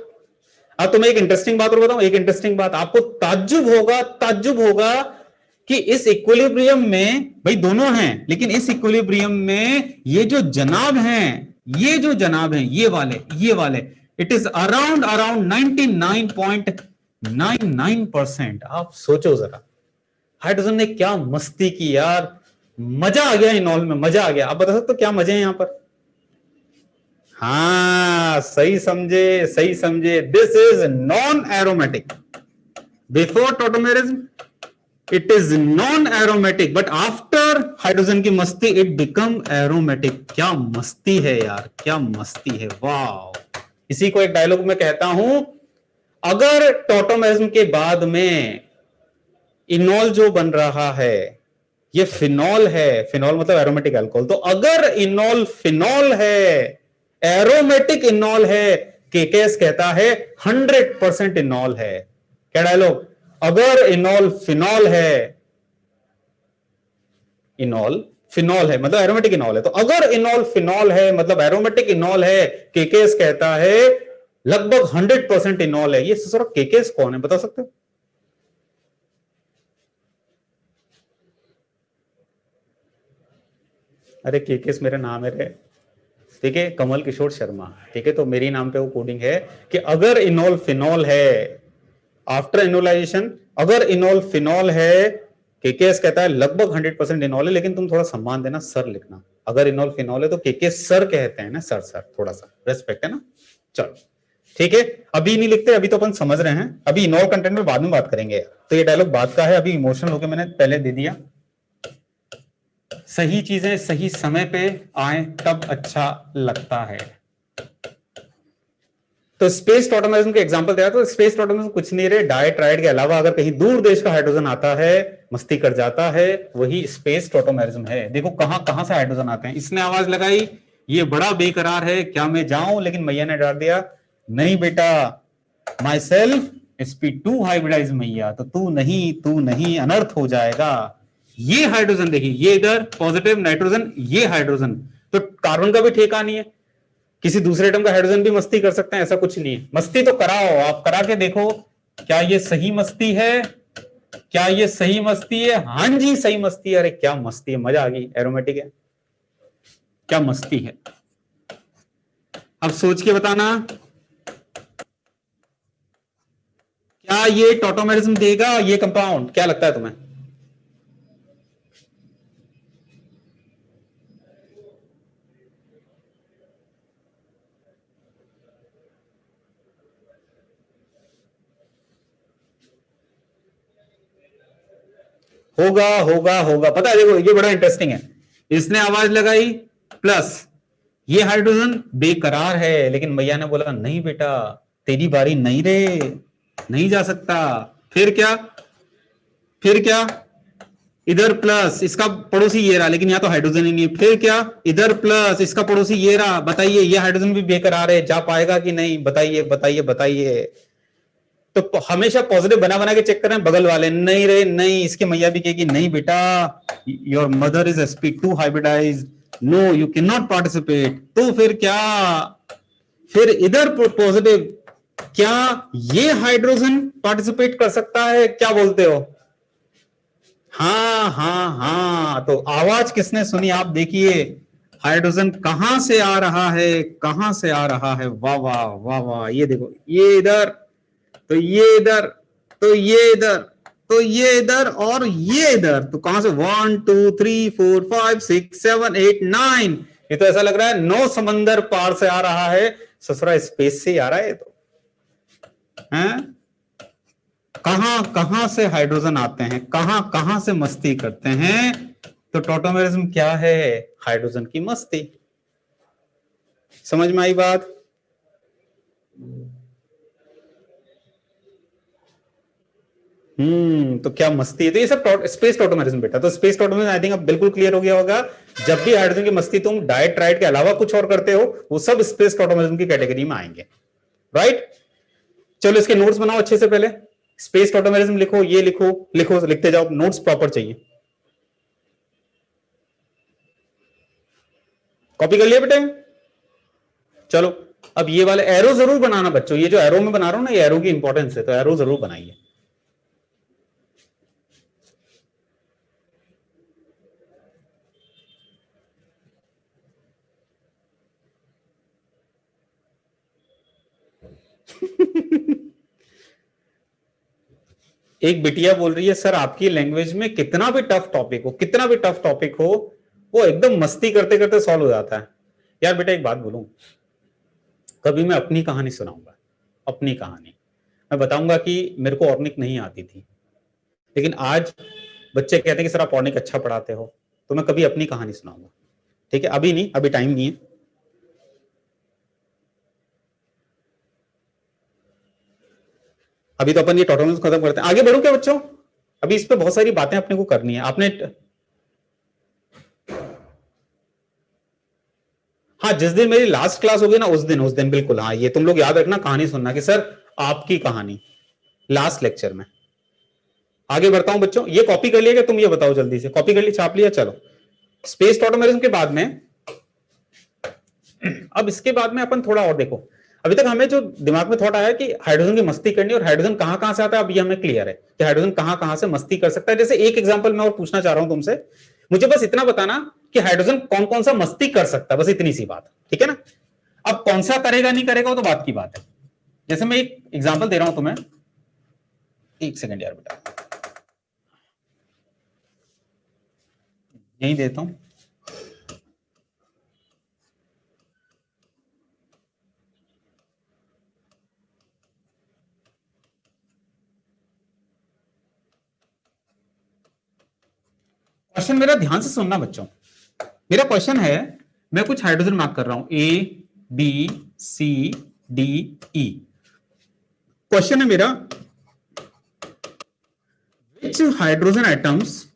अब तुम्हें एक इंटरेस्टिंग बात और बताऊं, एक इंटरेस्टिंग बात, आपको ताज्जुब होगा, ताज्जुब होगा कि इस इक्विलिब्रियम में भाई दोनों हैं, लेकिन इस इक्विलिब्रियम में ये जो जनाब हैं, ये जो जनाब हैं, ये वाले इट इज अराउंड अराउंड 99.99%। आप सोचो जरा, हाइड्रोजन ने क्या मस्ती की यार, मजा आ गया इनॉल में, मजा आ गया। आप बता सकते हो क्या मजे हैं यहां पर? हाँ सही समझे, सही समझे। This is non aromatic. Before tautomerism it is non aromatic, but after hydrogen की मस्ती इट बिकम एरोमेटिक। क्या मस्ती है यार, क्या मस्ती है, वाह। इसी को एक डायलॉग में कहता हूं, अगर टॉटोमेरिज्म के बाद में इनॉल जो बन रहा है ये फिनॉल है, फिनॉल मतलब एरोमेटिक अल्कोहल, तो अगर इनॉल फिनॉल है, एरोमेटिक इनॉल है, केकेएस कहता है 100% इनॉल है। क्या डायलॉग? अगर इनॉल फिनॉल है, इनॉल फिनॉल है मतलब एरोमेटिक इनॉल है, तो अगर इनॉल फिनॉल है मतलब एरोमेटिक इनॉल है, केकेएस कहता है लगभग 100% इनॉल है। ये सर केकेएस कौन है, बता सकते हो? अरे केकेएस मेरा नाम है रे, ठीक है, कमल किशोर शर्मा। ठीक है, तो मेरी नाम पे वो कोडिंग है कि अगर इनॉल फिनॉल है, आफ्टर इनोलाइजेशन अगर इनॉल फिनॉल है, केकेएस कहता है लगभग 100% इनॉल है। लेकिन तुम थोड़ा सम्मान देना, सर लिखना। अगर इनॉल फिनॉल है तो केकेएस सर कहते हैं ना, सर सर, थोड़ा सा रेस्पेक्ट है ना। चलो ठीक है, अभी नहीं लिखते, अभी तो अपन समझ रहे हैं, अभी इनॉल कंटेंट में बाद में बात करेंगे। तो ये डायलॉग बात का है, अभी इमोशनल होकर मैंने पहले दे दिया। सही चीजें सही समय पे आए तब अच्छा लगता है। तो स्पेस टॉटोमेरिज्म के एग्जांपल दिया, तो स्पेस टॉटोमेरिज्म कुछ नहीं रहे, डाई ट्राइड के अलावा अगर कहीं दूर देश का हाइड्रोजन आता है, मस्ती कर जाता है, वही स्पेस टॉटोमेरिज्म है। देखो कहां कहां से हाइड्रोजन आते हैं। इसने आवाज लगाई, ये बड़ा बेकरार है, क्या मैं जाऊं? लेकिन मैया ने डाल दिया, नहीं बेटा, माई सेल्फ sp2 हाइब्रिडाइज मैया, तो तू नहीं, अनर्थ हो जाएगा। ये हाइड्रोजन देखिए, ये इधर पॉजिटिव नाइट्रोजन, ये हाइड्रोजन, तो कार्बन का भी ठेका नहीं है। किसी दूसरे एटम का हाइड्रोजन भी मस्ती कर सकते हैं, ऐसा कुछ नहीं है। मस्ती तो कराओ, आप करा के देखो क्या ये सही मस्ती है, क्या ये सही मस्ती है? हाँ जी सही मस्ती है। अरे क्या मस्ती है, मजा आ गई, एरोमेटिक है, क्या मस्ती है। अब सोच के बताना, क्या ये टॉटोमेरिज्म देगा ये कंपाउंड? क्या लगता है तुम्हें? होगा होगा होगा, पता है। देखो ये बड़ा इंटरेस्टिंग है, इसने आवाज लगाई प्लस, ये हाइड्रोजन बेकरार है, लेकिन मैया ने बोला नहीं बेटा तेरी बारी नहीं रे, नहीं जा सकता। फिर क्या, फिर क्या, इधर प्लस, इसका पड़ोसी ये रहा, लेकिन यहां तो हाइड्रोजन ही नहीं है। फिर क्या, इधर प्लस, इसका पड़ोसी ये रहा। बताइए ये हाइड्रोजन भी बेकरार है, जा पाएगा कि नहीं? बताइए बताइए बताइए। तो हमेशा पॉजिटिव बना बना के चेक करें बगल वाले, नहीं रे नहीं। इसके मैया भी कहेगी नहीं बेटा, your mother is sp2 hybridise, no you can not participate. तो फिर क्या, फिर इधर पॉजिटिव, क्या ये हाइड्रोजन पार्टिसिपेट कर सकता है? क्या बोलते हो? हाँ हाँ हाँ, तो आवाज किसने सुनी? आप देखिए हाइड्रोजन कहां से आ रहा है, कहां से आ रहा है। वाह वाह वाह वाह, ये देखो, ये इधर, तो ये इधर, तो ये इधर, तो ये इधर, और ये इधर। तो कहां से? 1 2 3 4 5 6 7 8 9। ये तो ऐसा लग रहा है 9 समंदर पार से आ रहा है, ससुरा स्पेस से ही आ रहा है। तो हैं, कहां कहां से हाइड्रोजन आते हैं, कहां कहां से मस्ती करते हैं? तो टॉटोमेरिज्म क्या है? हाइड्रोजन की मस्ती। समझ में आई बात? तो क्या मस्ती है। तो ये सब स्पेस टॉटोमेरिज्म बेटा। तो स्पेस टॉटोमेरिज्म आई थिंक अब बिल्कुल क्लियर हो गया होगा। जब भी हाइड्रोजन की मस्ती तुम डाइट ट्राइट के अलावा कुछ और करते हो, वो सब स्पेस टॉटोमेरिज्म की कैटेगरी में आएंगे, राइट? चलो इसके नोट्स बनाओ अच्छे से। पहले स्पेस टॉटोमेरिज्म लिखो, ये लिखो, लिखो, लिखते जाओ, नोट्स प्रॉपर चाहिए। कॉपी कर लिया बेटे? चलो अब ये वाले एरो जरूर बनाना बच्चों, ये जो एरो में बना रहा हूं ना, ये एरो की इंपॉर्टेंस है, तो एरो जरूर बनाइए। एक बिटिया बोल रही है सर आपकी लैंग्वेज में कितना भी टफ टॉपिक हो, कितना भी टफ टॉपिक हो, वो एकदम मस्ती करते करते सॉल्व हो जाता है। यार बेटा एक बात बोलूं, कभी मैं अपनी कहानी सुनाऊंगा, अपनी कहानी मैं बताऊंगा कि मेरे को ऑर्निक नहीं आती थी, लेकिन आज बच्चे कहते हैं कि सर आप ऑर्निक अच्छा पढ़ाते हो, तो मैं कभी अपनी कहानी सुनाऊंगा। ठीक है, अभी नहीं, अभी टाइम नहीं है। अभी तो अपन ये टॉटोमेरिज्म खत्म करते हैं, आगे बढ़ो क्या बच्चों? अभी इस पे बहुत सारी बातें अपने को करनी है। आपने, हाँ जिस दिन मेरी लास्ट क्लास होगी ना, उस दिन बिल्कुल, हाँ ये तुम लोग याद रखना, कहानी सुनना कि सर आपकी कहानी लास्ट लेक्चर में। आगे बढ़ता हूं बच्चों, ये कॉपी कर लिया क्या? तुम ये बताओ जल्दी से, कॉपी कर ली, छाप लिया? चलो स्पेस टॉटोमेरिज्म के बाद में, अब इसके बाद में अपन थोड़ा और देखो। अभी तक हमें जो दिमाग में थॉट आया कि हाइड्रोजन की मस्ती करनी, और हाइड्रोजन कहां कहां से आता है, अब ये हमें क्लियर है कि हाइड्रोजन कहां कहां से मस्ती कर सकता है। जैसे एक एग्जांपल मैं और पूछना चाह रहा हूं तुमसे, मुझे बस इतना बताना कि हाइड्रोजन कौन कौन सा मस्ती कर सकता है, बस इतनी सी बात, ठीक है ना? अब कौन सा करेगा नहीं करेगा वो तो बात की बात है। जैसे मैं एक एग्जांपल दे रहा हूं तुम्हें, एक सेकंड यार बेटा, यही देता हूं। क्वेश्चन मेरा ध्यान से सुनना बच्चों। मेरा क्वेश्चन है, मैं कुछ हाइड्रोजन मार्क कर रहा हूं, A B C D E. Question है मेरा, which hydrogen atoms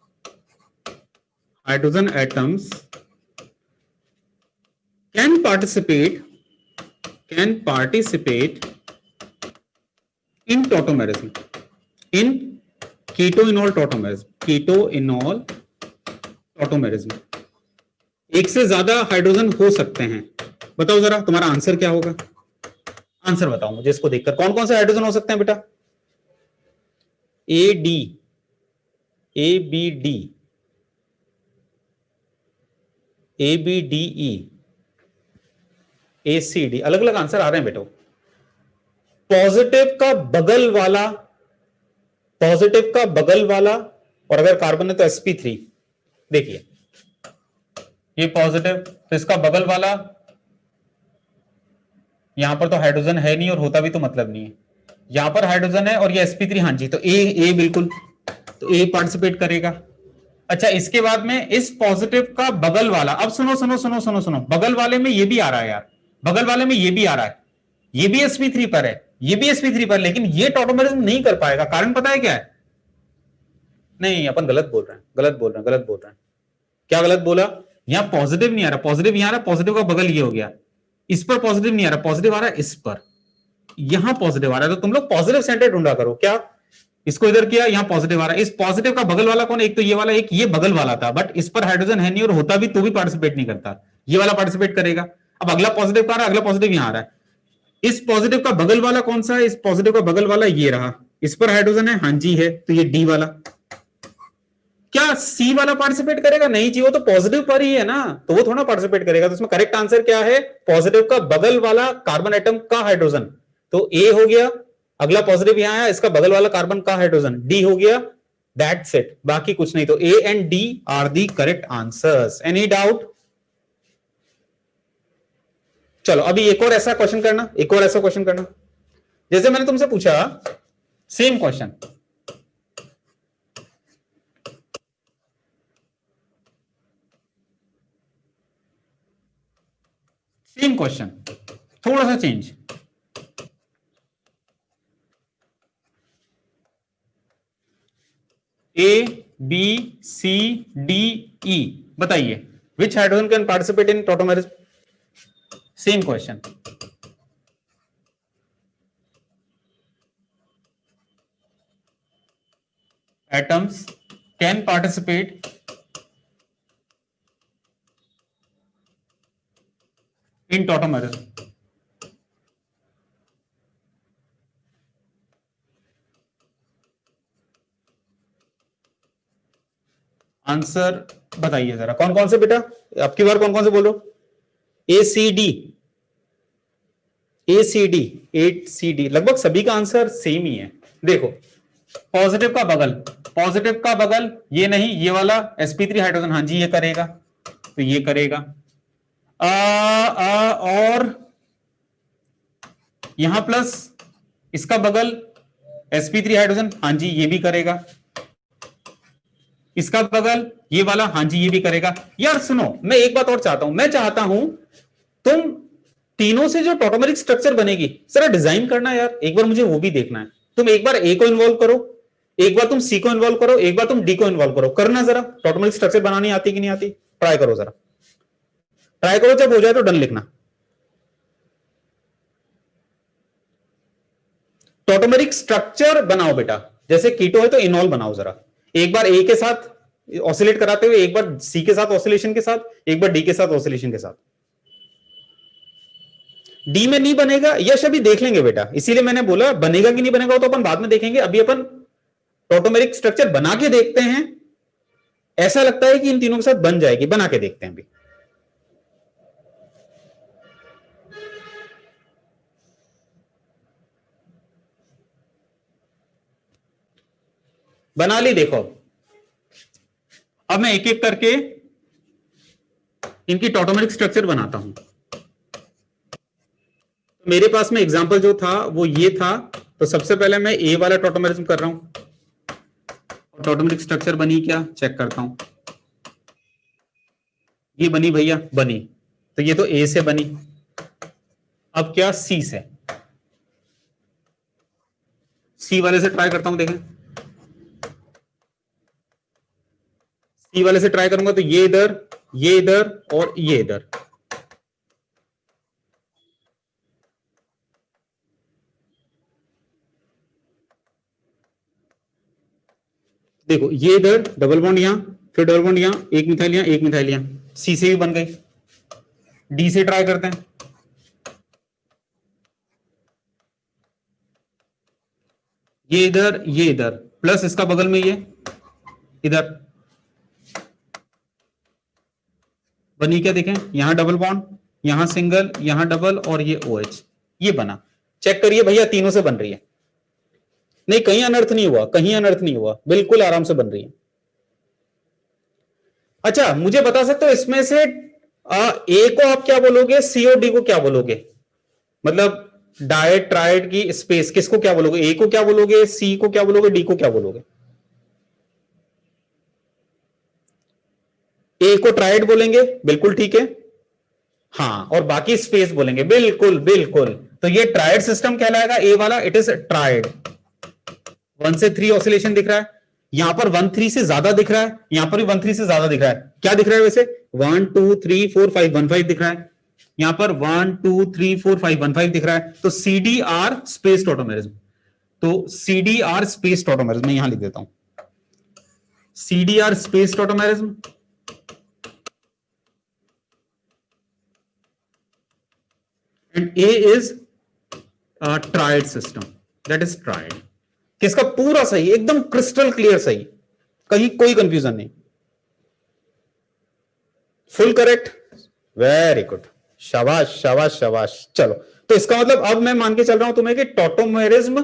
can participate in tautomerism, in keto-enol tautomerism। एक से ज्यादा हाइड्रोजन हो सकते हैं बताओ जरा तुम्हारा आंसर क्या होगा, आंसर बताओ मुझे इसको देखकर। कौन कौन से हाइड्रोजन हो सकते हैं बेटा? A D, A B D, A B D E, A C D, अलग अलग आंसर आ रहे हैं बेटो। पॉजिटिव का बगल वाला, पॉजिटिव का बगल वाला, और अगर कार्बन है तो sp3। देखिए ये पॉजिटिव, तो इसका बगल वाला, यहां पर तो हाइड्रोजन है नहीं और होता भी तो मतलब नहीं है, यहां पर हाइड्रोजन है और ये sp3, हाँ जी, तो ए बिल्कुल, तो ए पार्टिसिपेट करेगा। अच्छा इसके बाद में इस पॉजिटिव का बगल वाला, अब सुनो सुनो सुनो सुनो सुनो, बगल वाले में ये भी आ रहा है यार, बगल वाले में ये भी आ रहा है, ये भी sp3 पर है, ये भी sp3 पर, लेकिन ये टॉटोमेरिज्म नहीं कर पाएगा। कारण पता है क्या है? नहीं अपन गलत बोल रहे हैं, गलत बोल रहे हैं, गलत बोल रहे हैं। क्या गलत बोला? यहां पॉजिटिव नहीं आ रहा, पॉजिटिव यहां आ रहा, पॉजिटिव का बगल ये हो गया, इस पर पॉजिटिव नहीं आ रहा, पॉजिटिव आ रहा है इस पर, यहां पॉजिटिव आ रहा है। तो तुम लोग पॉजिटिव सेंटर ढूंढा करो। क्या इसको इधर किया, यहां पॉजिटिव आ रहा है, इस पॉजिटिव का बगल वाला कौन? एक तो ये वाला, एक ये बगल वाला था, बट इस पर हाइड्रोजन है नहीं और होता भी तो भी पार्टिसिपेट नहीं करता, ये वाला पार्टिसिपेट करेगा। अब अगला पॉजिटिव का आ रहा है, अगला पॉजिटिव यहां आ रहा है, इस पॉजिटिव का बगल वाला कौन सा है? इस पॉजिटिव का बगल वाला ये रहा, इस पर हाइड्रोजन है, हाँ जी है, तो ये डी वाला। क्या सी वाला पार्टिसिपेट करेगा? नहीं जी, वो तो पॉजिटिव पर ही है ना, तो वो थोड़ा पार्टिसिपेट करेगा। तो इसमें करेक्ट आंसर क्या है? पॉजिटिव का बगल वाला कार्बन एटम का हाइड्रोजन, तो ए हो गया। अगला पॉजिटिव यहां आया, इसका बगल वाला कार्बन का हाइड्रोजन, डी हो गया। दैट्स इट, बाकी कुछ नहीं। तो A and D are the correct answers. Any doubt? चलो अभी एक और ऐसा क्वेश्चन करना, एक और ऐसा क्वेश्चन करना, जैसे मैंने तुमसे पूछा सेम क्वेश्चन, सेम क्वेश्चन, थोड़ा सा change. A B C D E, बताइए which hydrogen can participate in tautomerism? Same question. Atoms can participate in tautomerism. Answer बताइए जरा, कौन कौन से बेटा, आपकी बार कौन कौन से बोलो? A C D, A C D, A C D, लगभग सभी का आंसर सेम ही है। देखो पॉजिटिव का बगल, पॉजिटिव का बगल ये नहीं, ये वाला sp3 हाइड्रोजन, हाँ जी ये करेगा, तो ये करेगा। और यहां प्लस, इसका बगल sp3 हाइड्रोजन, हाँ जी ये भी करेगा। इसका बगल ये वाला, हाँ जी ये भी करेगा। यार सुनो, मैं एक बात और चाहता हूं, मैं चाहता हूं तुम तीनों से जो टॉटोमेरिक स्ट्रक्चर बनेगी जरा डिजाइन करना यार, एक बार मुझे वो भी देखना है। तुम एक बार ए को इन्वॉल्व करो, एक बार तुम सी को इन्वॉल्व करो, एक बार तुम डी को इन्वॉल्व करो, करना जरा। टॉटोमेरिक स्ट्रक्चर बनानी आती कि नहीं आती? ट्राई करो जरा, ट्राई करो, जब हो जाए तो डन लिखना। टॉटोमेरिक स्ट्रक्चर बनाओ बेटा, जैसे कीटो है तो इनॉल बनाओ जरा, एक बार ए के साथ ऑसिलेट कराते हुए, एक बार सी के साथ ऑसिलेशन के साथ, एक बार डी के साथ ऑसिलेशन के साथ। डी में नहीं बनेगा, यश अभी देख लेंगे बेटा, इसीलिए मैंने बोला बनेगा कि नहीं बनेगा वो तो अपन बाद में देखेंगे, अभी अपन टॉटोमेरिक स्ट्रक्चर बना के देखते हैं। ऐसा लगता है कि इन तीनों के साथ बन जाएगी, बना के देखते हैं अभी। बना ली, देखो अब मैं एक एक करके इनकी टॉटोमेरिक स्ट्रक्चर बनाता हूं। मेरे पास में एग्जांपल जो था वो ये था, तो सबसे पहले मैं ए वाला टॉटोमेरिज्म कर रहा हूं, टॉटोमेरिक स्ट्रक्चर बनी क्या चेक करता हूं। ये बनी भैया, बनी, तो ये तो ए से बनी। अब क्या सी से, सी वाले से ट्राई करता हूं, देखें सी वाले से ट्राई करूंगा तो ये इधर, ये इधर और ये इधर। देखो ये इधर डबल बॉन्ड यहां, फिर डबल बॉन्ड यहां, एक मिथाइल यहां, एक मिथाइल यहां, सी से भी बन गई। डी से ट्राई करते हैं, ये इधर, ये इधर, प्लस इसका बगल में ये इधर बनी क्या, देखें यहां डबल बॉन्ड, यहां सिंगल, यहां डबल और ये OH, ये बना। चेक करिए भैया तीनों से बन रही है, नहीं कहीं अनर्थ नहीं हुआ, कहीं अनर्थ नहीं हुआ, बिल्कुल आराम से बन रही है। अच्छा मुझे बता सकते हो इसमें से ए को आप क्या बोलोगे, सी और डी को क्या बोलोगे, मतलब डायट ट्राइड की स्पेस किसको क्या बोलोगे, ए को क्या बोलोगे, सी को क्या बोलोगे, डी को क्या बोलोगे? ए को ट्राइड बोलेंगे, बिल्कुल ठीक है, हाँ, और बाकी स्पेस बोलेंगे, बिल्कुल बिल्कुल। तो ये ट्राइड सिस्टम कहलाएगा, ए वाला, इट इज ट्राइड। 1 से 3 ऑसिलेशन दिख रहा है, यहां पर 1 3 से ज्यादा दिख रहा है, यहां पर भी 1 3 से ज्यादा दिख रहा है, क्या दिख रहा है वैसे, 1 2 3 4 5 1 5 दिख रहा है, यहां पर 1 2 3 4 5 1 5 दिख रहा है। तो CDR स्पेस ऑटोमेरिज्म, तो CDR स्पेस ऑटोमेरिज्म मैं यहां लिख देता हूं, CDR space tautomerism. And A is a triad system, that is triad। किसका पूरा सही, एकदम क्रिस्टल क्लियर सही, कहीं कोई कंफ्यूजन नहीं, फुल करेक्ट, वेरी गुड, शाबाश शाबाश शाबाश। चलो तो इसका मतलब अब मैं मान के चल रहा हूं तुम्हें कि टॉटोमेरिज्म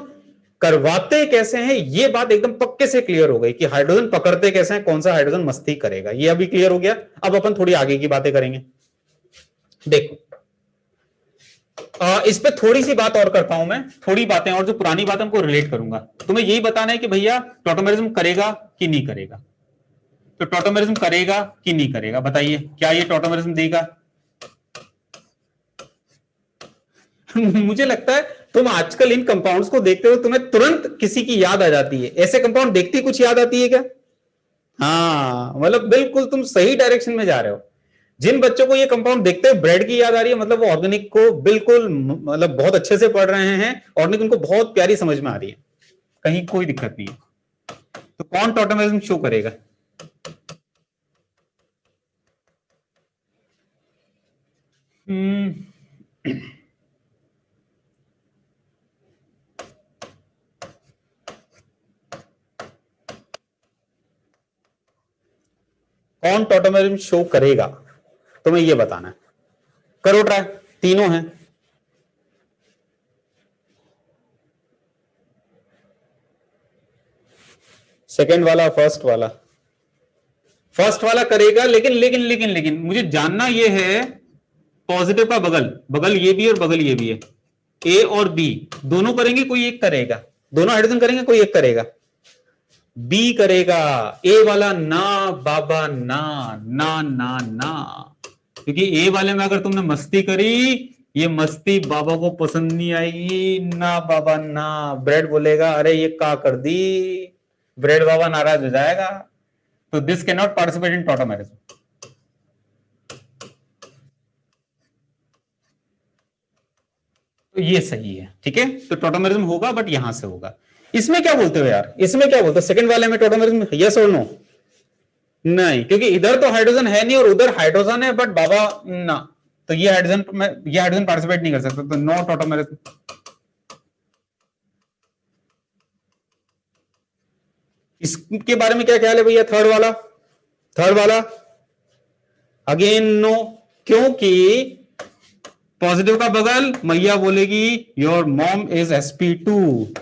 करवाते कैसे हैं, ये बात एकदम पक्के से क्लियर हो गई कि हाइड्रोजन पकड़ते कैसे हैं, कौन सा हाइड्रोजन मस्ती करेगा, ये अभी क्लियर हो गया। अब अपन थोड़ी आगे की बातें करेंगे। देखो इस पे थोड़ी सी बात और करता हूं मैं, थोड़ी बातें और जो पुरानी बात उनको रिलेट करूंगा। तुम्हें यही बताना है कि भैया टॉटोमेरिज्म करेगा कि नहीं करेगा, तो टॉटोमेरिज्म करेगा कि नहीं करेगा, बताइए क्या ये टॉटोमेरिज्म देगा? मुझे लगता है तुम आजकल इन कंपाउंड्स को देखते हो तुम्हें तुरंत किसी की याद आ जाती है, ऐसे कंपाउंड देखती कुछ याद आती है क्या? हाँ, मतलब बिल्कुल तुम सही डायरेक्शन में जा रहे हो। जिन बच्चों को ये कंपाउंड देखते हुए ब्रेड की याद आ रही है, मतलब वो ऑर्गेनिक को बिल्कुल मतलब बहुत अच्छे से पढ़ रहे हैं, ऑर्गेनिक उनको बहुत प्यारी समझ में आ रही है, कहीं कोई दिक्कत नहीं है। तो कौन टॉटोमेरिज्म शो करेगा? कौन टॉटोमेरिज्म शो करेगा, तुम्हें यह बताना है। करो ट्राई, तीनों हैं। सेकेंड वाला, फर्स्ट वाला, फर्स्ट वाला करेगा, लेकिन लेकिन लेकिन लेकिन मुझे जानना यह है, पॉजिटिव का बगल, बगल ये भी और बगल ये भी है, ए और बी दोनों करेंगे, कोई एक करेगा, दोनों हाइड्रोजन करेंगे, कोई एक करेगा, बी करेगा, ए वाला ना बाबा ना ना ना ना, क्योंकि ए वाले में अगर तुमने मस्ती करी, ये मस्ती बाबा को पसंद नहीं आएगी, ना बाबा ना, ब्रेड बोलेगा अरे ये का कर दी, ब्रेड बाबा नाराज हो जाएगा। तो this can not participate in tautomerism. तो ये सही है, ठीक है, तो टॉटोमेरिज्म होगा बट यहां से होगा। इसमें क्या बोलते हो यार, इसमें क्या बोलते हो, सेकंड वाले में टॉटोमेरिज्म यस और नो? नहीं, क्योंकि इधर तो हाइड्रोजन है नहीं और उधर हाइड्रोजन है बट बाबा ना, तो ये हाइड्रोजन में, ये हाइड्रोजन पार्टिसिपेट नहीं कर सकता, तो नो टॉटोमेरिज्म। इसके बारे में क्या ख्याल है भैया, थर्ड वाला, थर्ड वाला अगेन नो, क्योंकि पॉजिटिव का बगल मैया बोलेगी योर मॉम इज sp2,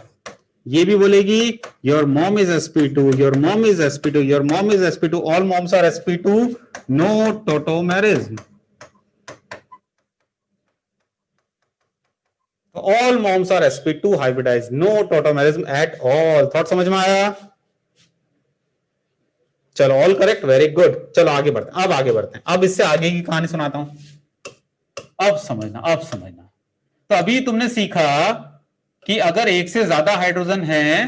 ये भी बोलेगी your mom is sp2, your mom is sp2, your mom is sp2, all moms are sp2, no tautomerism. All moms are sp2 hybridise, no tautomerism at all. Thought समझ में आया? चलो all correct, very good. चलो आगे बढ़ते हैं, अब आगे बढ़ते हैं, अब इससे आगे की कहानी सुनाता हूं, अब समझना, अब समझना। तो अभी तुमने सीखा कि अगर एक से ज्यादा हाइड्रोजन है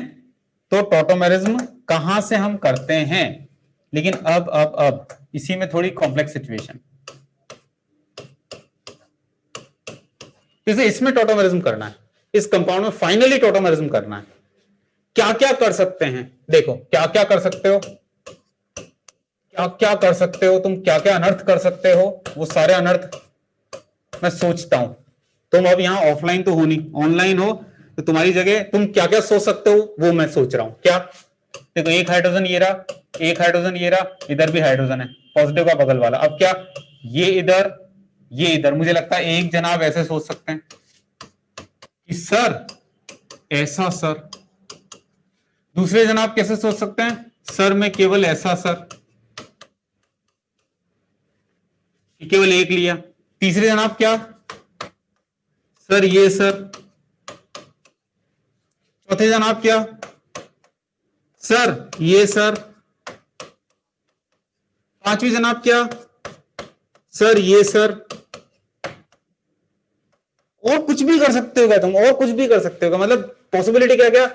तो टॉटोमेरिज्म कहां से हम करते हैं, लेकिन अब इसी में थोड़ी कॉम्प्लेक्स सिचुएशन, जैसे इसमें टॉटोमेरिज्म करना है, इस कंपाउंड में फाइनली टॉटोमेरिज्म करना है, क्या क्या कर सकते हैं, देखो क्या क्या कर सकते हो, क्या क्या कर सकते हो तुम, क्या क्या अनर्थ कर सकते हो, वो सारे अनर्थ मैं सोचता हूं। तुम अब यहां ऑफलाइन तो हो नहीं, ऑनलाइन हो, तो तुम्हारी जगह तुम क्या क्या सोच सकते हो वो मैं सोच रहा हूं। क्या देखो, एक हाइड्रोजन ये रहा, एक हाइड्रोजन ये रहा, इधर भी हाइड्रोजन है पॉजिटिव का बगल वाला। अब क्या, ये इधर ये इधर। मुझे लगता है एक जनाब ऐसे सोच सकते हैं कि सर ऐसा सर। दूसरे जनाब कैसे सोच सकते हैं, सर मैं केवल ऐसा सर, केवल एक लिया। तीसरे जनाब क्या, सर ये सर। चौथे जनाब क्या, सर ये सर। पांचवी जनाब क्या, सर ये सर। और कुछ भी कर सकते हो क्या तुम, और कुछ भी कर सकते हो क्या? मतलब पॉसिबिलिटी क्या क्या,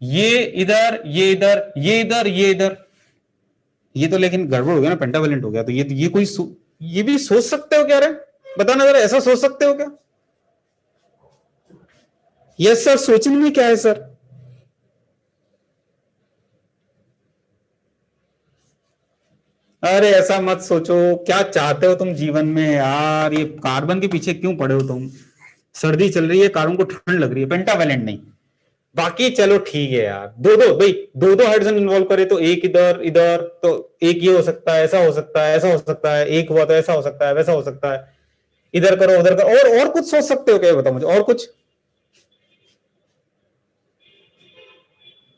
ये इधर ये इधर ये इधर ये इधर। ये तो लेकिन गड़बड़ हो गया ना, पेंटावेलेंट हो गया। तो ये कोई ये भी सोच सकते हो क्या रे, बताना जरा, ऐसा सोच सकते हो क्या? यस सर, सोचने में क्या है सर? अरे ऐसा मत सोचो, क्या चाहते हो तुम जीवन में यार? ये कार्बन के पीछे क्यों पड़े हो तुम? सर्दी चल रही है, कार्बन को ठंड लग रही है, पेंटावेलेंट नहीं। बाकी चलो ठीक है यार, दो दो भाई, दो दो हाइड्रोजन इन्वॉल्व करे तो एक इधर इधर, तो एक ये हो सकता है, ऐसा हो सकता है, ऐसा हो सकता है, एक हुआ तो ऐसा हो सकता है, वैसा हो सकता है। इधर करो उधर करो, और कुछ सोच सकते हो क्या, बताओ मुझे, और कुछ?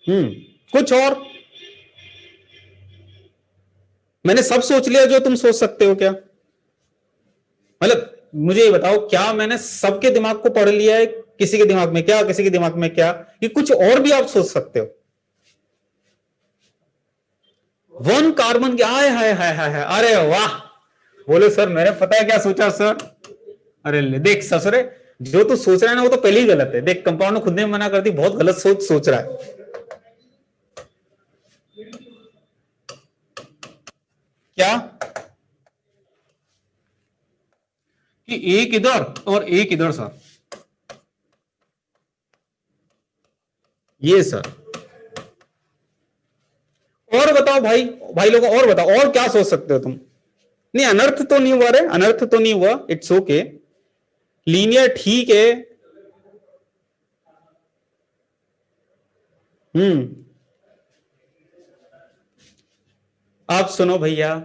कुछ और? मैंने सब सोच लिया जो तुम सोच सकते हो क्या? मतलब मुझे ये बताओ, क्या मैंने सबके दिमाग को पढ़ लिया है? किसी के दिमाग में क्या, किसी के दिमाग में क्या, कि कुछ और भी आप सोच सकते हो? वन कार्बन की, आय हाय हाय हाय हाय, अरे वाह। बोले सर मैंने पता है क्या सोचा सर। अरे ले देख ससुरे, जो तू सोच रहा है ना वो तो पहले ही गलत है। देख कंपाउंड ने खुद ने मना कर दी, बहुत गलत सोच रहा है। क्या कि एक इधर और एक इधर सर, ये सर। और बताओ भाई, भाई लोगों और बताओ, और क्या सोच सकते हो तुम? नहीं अनर्थ तो नहीं हुआ रे, अनर्थ तो नहीं हुआ, इट्स ओके, लीनियर ठीक है। हम्म आप सुनो भैया,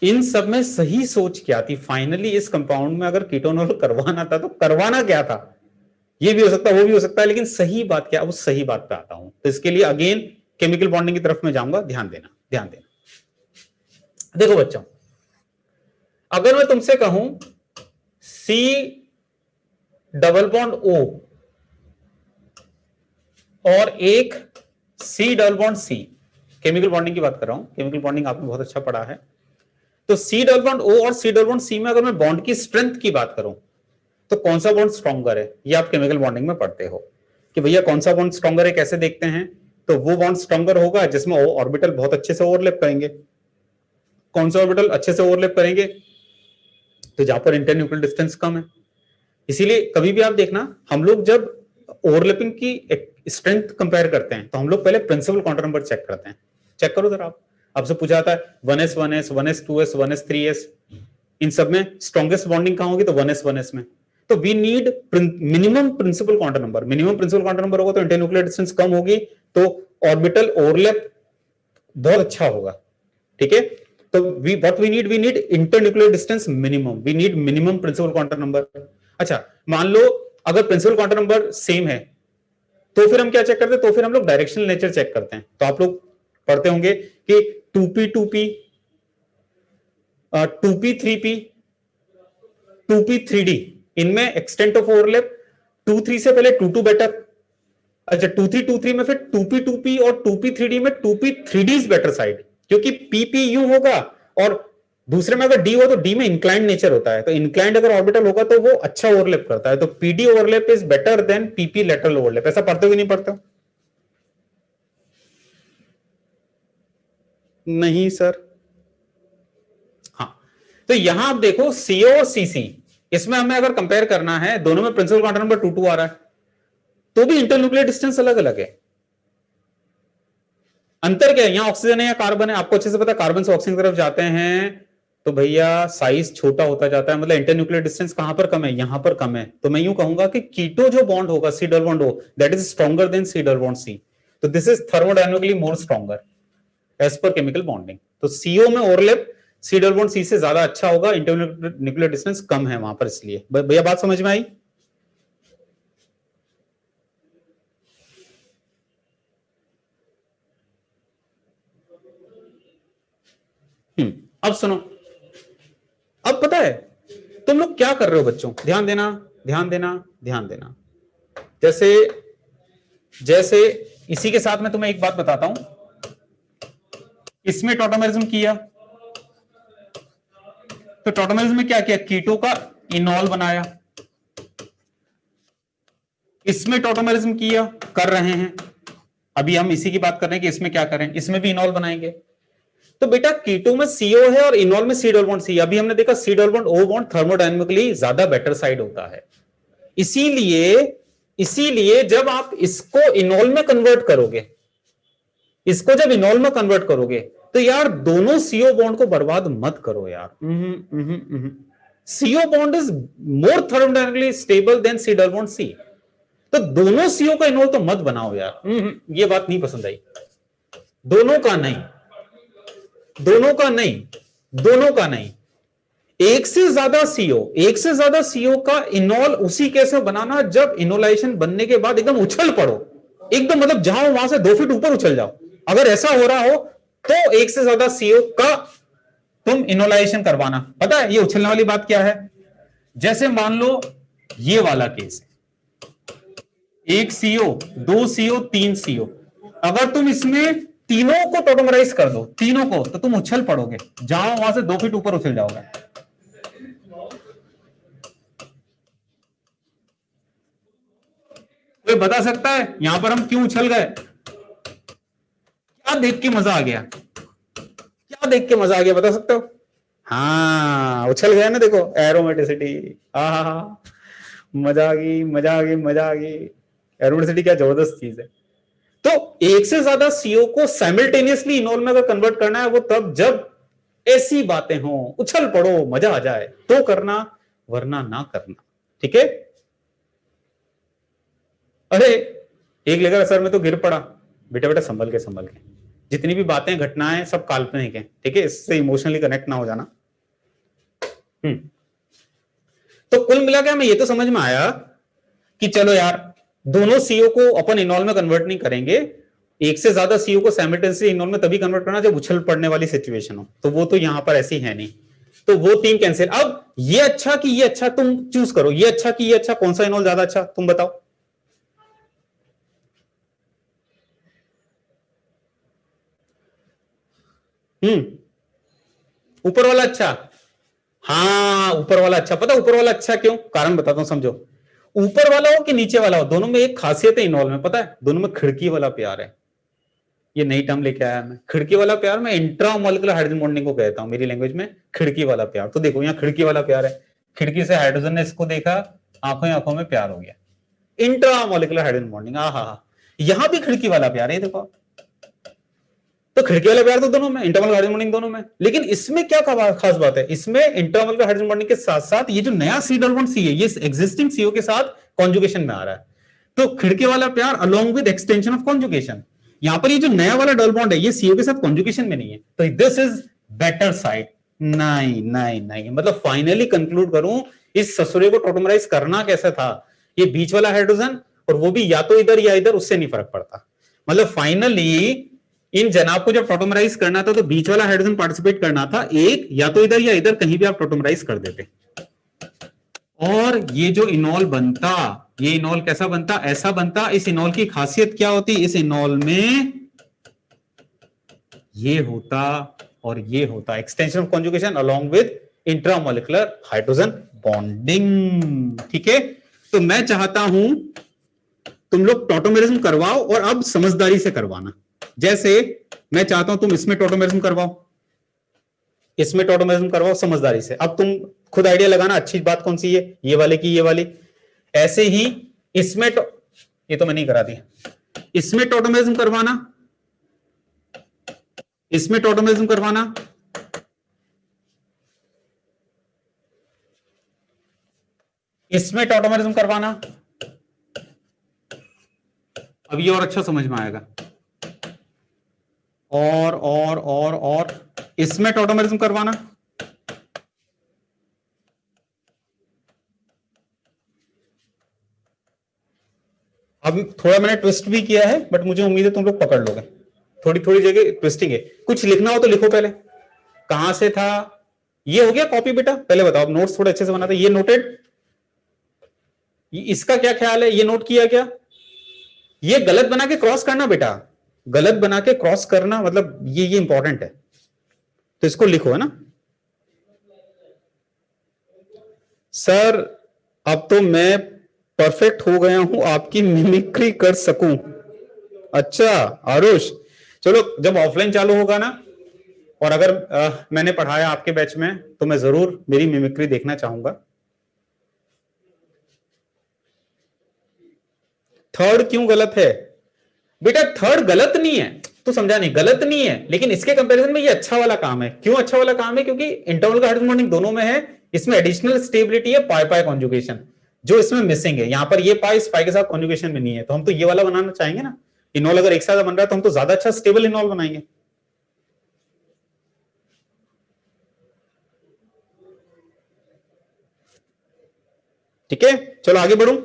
इन सब में सही सोच क्या थी फाइनली? इस कंपाउंड में अगर कीटोनॉल करवाना था तो करवाना क्या था? ये भी हो सकता है, वो भी हो सकता है, लेकिन सही बात क्या? अब उस सही बात पे आता हूं। तो इसके लिए अगेन केमिकल बॉन्डिंग की तरफ में जाऊंगा, ध्यान देना ध्यान देना। देखो बच्चों, अगर मैं तुमसे कहूं सी डबल बॉन्ड ओ और एक C double bond C, chemical bonding की बात कर रहा हूं, केमिकल बॉन्डिंग आपने बहुत अच्छा पढ़ा है। तो सी डबल बॉन्ड ओ और सी डबल बॉन्ड सी में अगर मैं बॉन्ड की स्ट्रेंथ की बात करूं तो कौन सा बॉन्ड स्ट्रॉन्गर है? ये आप केमिकल बॉन्डिंग में पढ़ते हो कि भैया कौन सा बॉन्ड स्ट्रॉन्गर है, कैसे देखते हैं? तो वो बॉन्ड स्ट्रॉन्गर होगा जिसमें ऑर्बिटल बहुत अच्छे से ओवरलैप करेंगे। कौन से ऑर्बिटल अच्छे से ओवरलैप करेंगे? तो जहां पर इंटरन्यूक्लियर डिस्टेंस कम है। इसीलिए कभी भी आप देखना, हम लोग जब ओवरलैपिंग की स्ट्रेंथ कंपेयर करते हैं तो हम लोग पहले प्रिंसिपल क्वांटम नंबर चेक करते हैं। चेक करो जरा, आप आपसे पूछा जाता है 1s 1s 1s 2s 1s 3s, इन सब में स्ट्रॉन्गेस्ट बॉन्डिंग कहां होगी? तो 1s 1s में। तो we need minimum principal quantum number. Minimum principal quantum number होगा तो इंटरन्यूक्लियर डिस्टेंस कम होगी, तो ऑर्बिटल ओवरलैप बहुत अच्छा होगा। ठीक है, तो we need internuclear distance minimum, we need minimum principal quantum number. अच्छा, मान लो अगर प्रिंसिपल क्वांटम नंबर सेम है तो फिर हम क्या चेक करते हैं? तो फिर हम लोग डायरेक्शनल नेचर चेक करते हैं। तो आप लोग पढ़ते होंगे कि 2p 2p 2p 3p 2p 3d, इनमें एक्सटेंट ऑफ ओवरलैप 2 3 से पहले 2 2 बेटर। अच्छा 2 3 2 3 में फिर 2p 2p और 2p 3d में 2p 3d is better side, क्योंकि pp यू होगा और दूसरे में अगर d हो तो d में इंक्लाइंड नेचर होता है। तो इंक्लाइंड अगर ऑर्बिटल होगा तो वो अच्छा ओवरलैप करता है। तो pd overlap is better than pp lateral overlap. ऐसा पढ़ते हो कि नहीं पढ़ते हो? नहीं सर। हाँ, तो यहां आप देखो CO और CC, इसमें हमें अगर कंपेयर करना है, दोनों में प्रिंसिपल क्वांटम नंबर 2 2 आ रहा है, तो भी इंटरन्यूक्लियर डिस्टेंस अलग अलग है। अंतर क्या है? यहां ऑक्सीजन है या कार्बन है? आपको अच्छे से पता है, कार्बन से ऑक्सीजन की तरफ जाते हैं तो भैया साइज छोटा होता जाता है, मतलब इंटरन्यूक्लियर डिस्टेंस कहां पर कम है, यहां पर कम है। तो मैं यूं कहूंगा कि कीटो जो बॉन्ड होगा C double bond O, that is stronger than C double bond C। तो this is thermodynamically more stronger as per chemical bonding. तो CO में overlap C double bond C से ज्यादा अच्छा होगा, इंटरन्यूक्लियर डिस्टेंस कम है वहां पर, इसलिए। भैया बात समझ में आई? अब सुनो, अब पता है तुम लोग क्या कर रहे हो बच्चों, ध्यान देना ध्यान देना ध्यान देना। जैसे जैसे इसी के साथ मैं तुम्हें एक बात बताता हूं, इसमें टॉटोमेरिज्म किया, तो टॉटोमेरिज्म में क्या किया, कीटो का इनॉल बनाया। इसमें टॉटोमेरिज्म किया, कर रहे हैं अभी हम इसी की बात कर रहे हैं कि इसमें क्या करें, इसमें भी इनॉल बनाएंगे। तो बेटा कीटो में CO है और इनॉल में C डबल बॉन्ड C। अभी हमने देखा C double bond O bond thermodynamically ज्यादा बेटर साइड होता है। इसीलिए इसीलिए जब आप इसको इनॉल में कन्वर्ट करोगे, इसको जब इनॉल में कन्वर्ट करोगे, तो यार दोनों CO बॉन्ड को बर्बाद मत करो यार। CO bond is more thermodynamically stable than C double bond C। तो दोनों CO का इनॉल तो मत बनाओ यार। ये बात नहीं पसंद आई। दोनों का नहीं, दोनों का नहीं, दोनों का नहीं। एक से ज्यादा CO का इनॉल उसी केस में बनाना जब इनोलाइजेशन बनने के बाद एकदम उछल पड़ो, एकदम मतलब जहां वहां से 2 फीट ऊपर उछल जाओ। अगर ऐसा हो रहा हो तो एक से ज्यादा CO का तुम इनोलाइजेशन करवाना। पता है ये उछलने वाली बात क्या है? जैसे मान लो ये वाला केस है, 1 CO, 2 CO, 3 CO। अगर तुम इसमें तीनों को टॉटोमराइज कर दो, तीनों को, तो तुम उछल पड़ोगे, जहां वहां से 2 फीट ऊपर उछल जाओगे। कोई बता सकता है यहां पर हम क्यों उछल गए? क्या देख के मजा आ गया, क्या देख के मजा आ गया, बता सकते हो? हाँ उछल गया ना, देखो एरोमेटिसिटी। हाँ, मजा आ गई मजा आ गई मजा आ गई। एरोमेटिसिटी क्या जबरदस्त चीज है। तो एक से ज्यादा CO को साइमल्टेनियसली इनॉल में अगर कन्वर्ट करना है, वो तब जब ऐसी बातें हो, उछल पड़ो, मजा आ जाए तो करना, वरना ना करना। ठीक है? अरे एक लेकर सर में तो गिर पड़ा, बेटा बेटा संभल के संभल के, जितनी भी बातें घटनाएं सब काल्पनिक है, ठीक है? इससे इमोशनली कनेक्ट ना हो जाना। तो कुल मिला के हमें ये तो समझ में आया कि चलो यार दोनों CO को अपन इनॉल में कन्वर्ट नहीं करेंगे, एक से ज्यादा CO को साइमल्टेनियसली इनॉल में तभी कन्वर्ट करना जब उछल पड़ने वाली सिचुएशन हो। तो वो तो यहां पर ऐसी है नहीं, तो वो 3 कैंसिल। अब ये अच्छा कि ये अच्छा, तुम चूज करो, ये अच्छा कि ये अच्छा, कौन सा इनॉल ज्यादा अच्छा, तुम बताओ। ऊपर वाला अच्छा। हाँ ऊपर वाला अच्छा। पता ऊपर वाला अच्छा क्यों? कारण बताता हूं, समझो। ऊपर वाला हो कि नीचे वाला हो, दोनों में एक खासियत है इनॉल में, पता है? दोनों में खिड़की वाला प्यार है। ये नई टर्म लेके आया मैं, खिड़की वाला प्यार। मैं इंट्रामोलिकुलर हाइड्रोजन बॉन्डिंग को कहता हूं मेरी लैंग्वेज में, खिड़की वाला प्यार। तो देखो यहाँ खिड़की वाला प्यार है, खिड़की से हाइड्रोजन ने इसको देखा, आंखों आंखों में प्यार हो गया, इंट्रामोलिकुलर हाइड्रोजन बॉन्डिंग। हाँ, यहां भी खिड़की वाला प्यार है, देखो। तो खिड़की वाला प्यार तो दोनों में, इंटरमोलिकुलर हाइड्रोजन बॉन्डिंग दोनों में। लेकिन इसमें क्या खास बात है? इसमें इंटरमोलिकुलर हाइड्रोजन बॉन्डिंग के साथ साथ ये जो नया C डबल बॉन्ड C है, ये एग्जिस्टिंग CO के साथ कॉन्जुगेशन में आ रहा है। तो खिड़की वाला प्यार along with extension of conjugation. यहां पर ये जो नया वाला डबल बॉन्ड है, ये CO के साथ कॉन्जुगेशन में नहीं है, तो दिस इज बेटर साइड। नहीं नहीं नहीं, मतलब फाइनली कंक्लूड करूं, इस ससुरे को टॉटोमराइज करना कैसे था? ये बीच वाला हाइड्रोजन, और वो भी या तो इधर या इधर, उससे नहीं फर्क पड़ता। मतलब फाइनली इन जनाब को जब टॉटोमराइज करना था, तो बीच वाला हाइड्रोजन पार्टिसिपेट करना था, एक या तो इधर या इधर कहीं भी आप टॉटोमराइज कर देते। और ये जो इनॉल बनता, ये इनॉल कैसा बनता? ऐसा बनता। इस इनॉल की खासियत क्या होती? इस इनॉल में ये होता और ये होता, extension of conjugation along with intramolecular hydrogen bonding. ठीक है? तो मैं चाहता हूं तुम लोग टॉटोमेरिज्म करवाओ, और अब समझदारी से करवाना। जैसे मैं चाहता हूं तुम इसमें टॉटोमेरिज्म करवाओ, इसमें टॉटोमेरिज्म करवाओ समझदारी से। अब तुम खुद आइडिया लगाना अच्छी बात कौन सी है, ये वाले की ये वाली। ऐसे ही इसमें ये तो मैं नहीं करा दी, इसमें टॉटोमेरिज्म करवाना, इसमें टॉटोमेरिज्म करवाना, इसमें टॉटोमेरिज्म करवाना, अब ये और अच्छा समझ में आएगा। और इसमें टॉटोमेरिज्म करवाना, अब थोड़ा मैंने ट्विस्ट भी किया है, बट मुझे उम्मीद है तुम लोग पकड़ लोगे। थोड़ी थोड़ी जगह ट्विस्टिंग है, कुछ लिखना हो तो लिखो पहले। कहां से था ये? हो गया कॉपी बेटा? पहले बताओ, नोट्स थोड़े अच्छे से बनाते। ये नोटेड, इसका क्या ख्याल है? ये नोट किया क्या? ये गलत बना के क्रॉस करना बेटा, गलत बना के क्रॉस करना, मतलब ये इंपॉर्टेंट है, तो इसको लिखो, है ना। सर अब तो मैं परफेक्ट हो गया हूं, आपकी मिमिक्री कर सकूं। अच्छा आरुष, चलो जब ऑफलाइन चालू होगा ना, और अगर मैंने पढ़ाया आपके बैच में, तो मैं जरूर मेरी मिमिक्री देखना चाहूंगा। थर्ड क्यों गलत है बेटा? थर्ड गलत नहीं है, तो समझा नहीं, गलत नहीं है, लेकिन इसके कंपैरिजन में ये अच्छा वाला काम है। क्यों अच्छा वाला काम है? क्योंकि इंटरवल का हाइड्रोजन बॉन्डिंग दोनों में है, इसमें एडिशनल स्टेबिलिटी है, पाई पाई कॉन्जुगेशन, जो इसमें मिसिंग है। यहां पर ये पाई इस पाई के साथ कॉन्जुगेशन में नहीं है, तो हम तो ये वाला बनाना चाहेंगे ना। इनॉल अगर एक साथ बन रहा है तो हम तो ज्यादा अच्छा स्टेबल इनॉल बनाएंगे। ठीक है, चलो आगे बढ़ूं।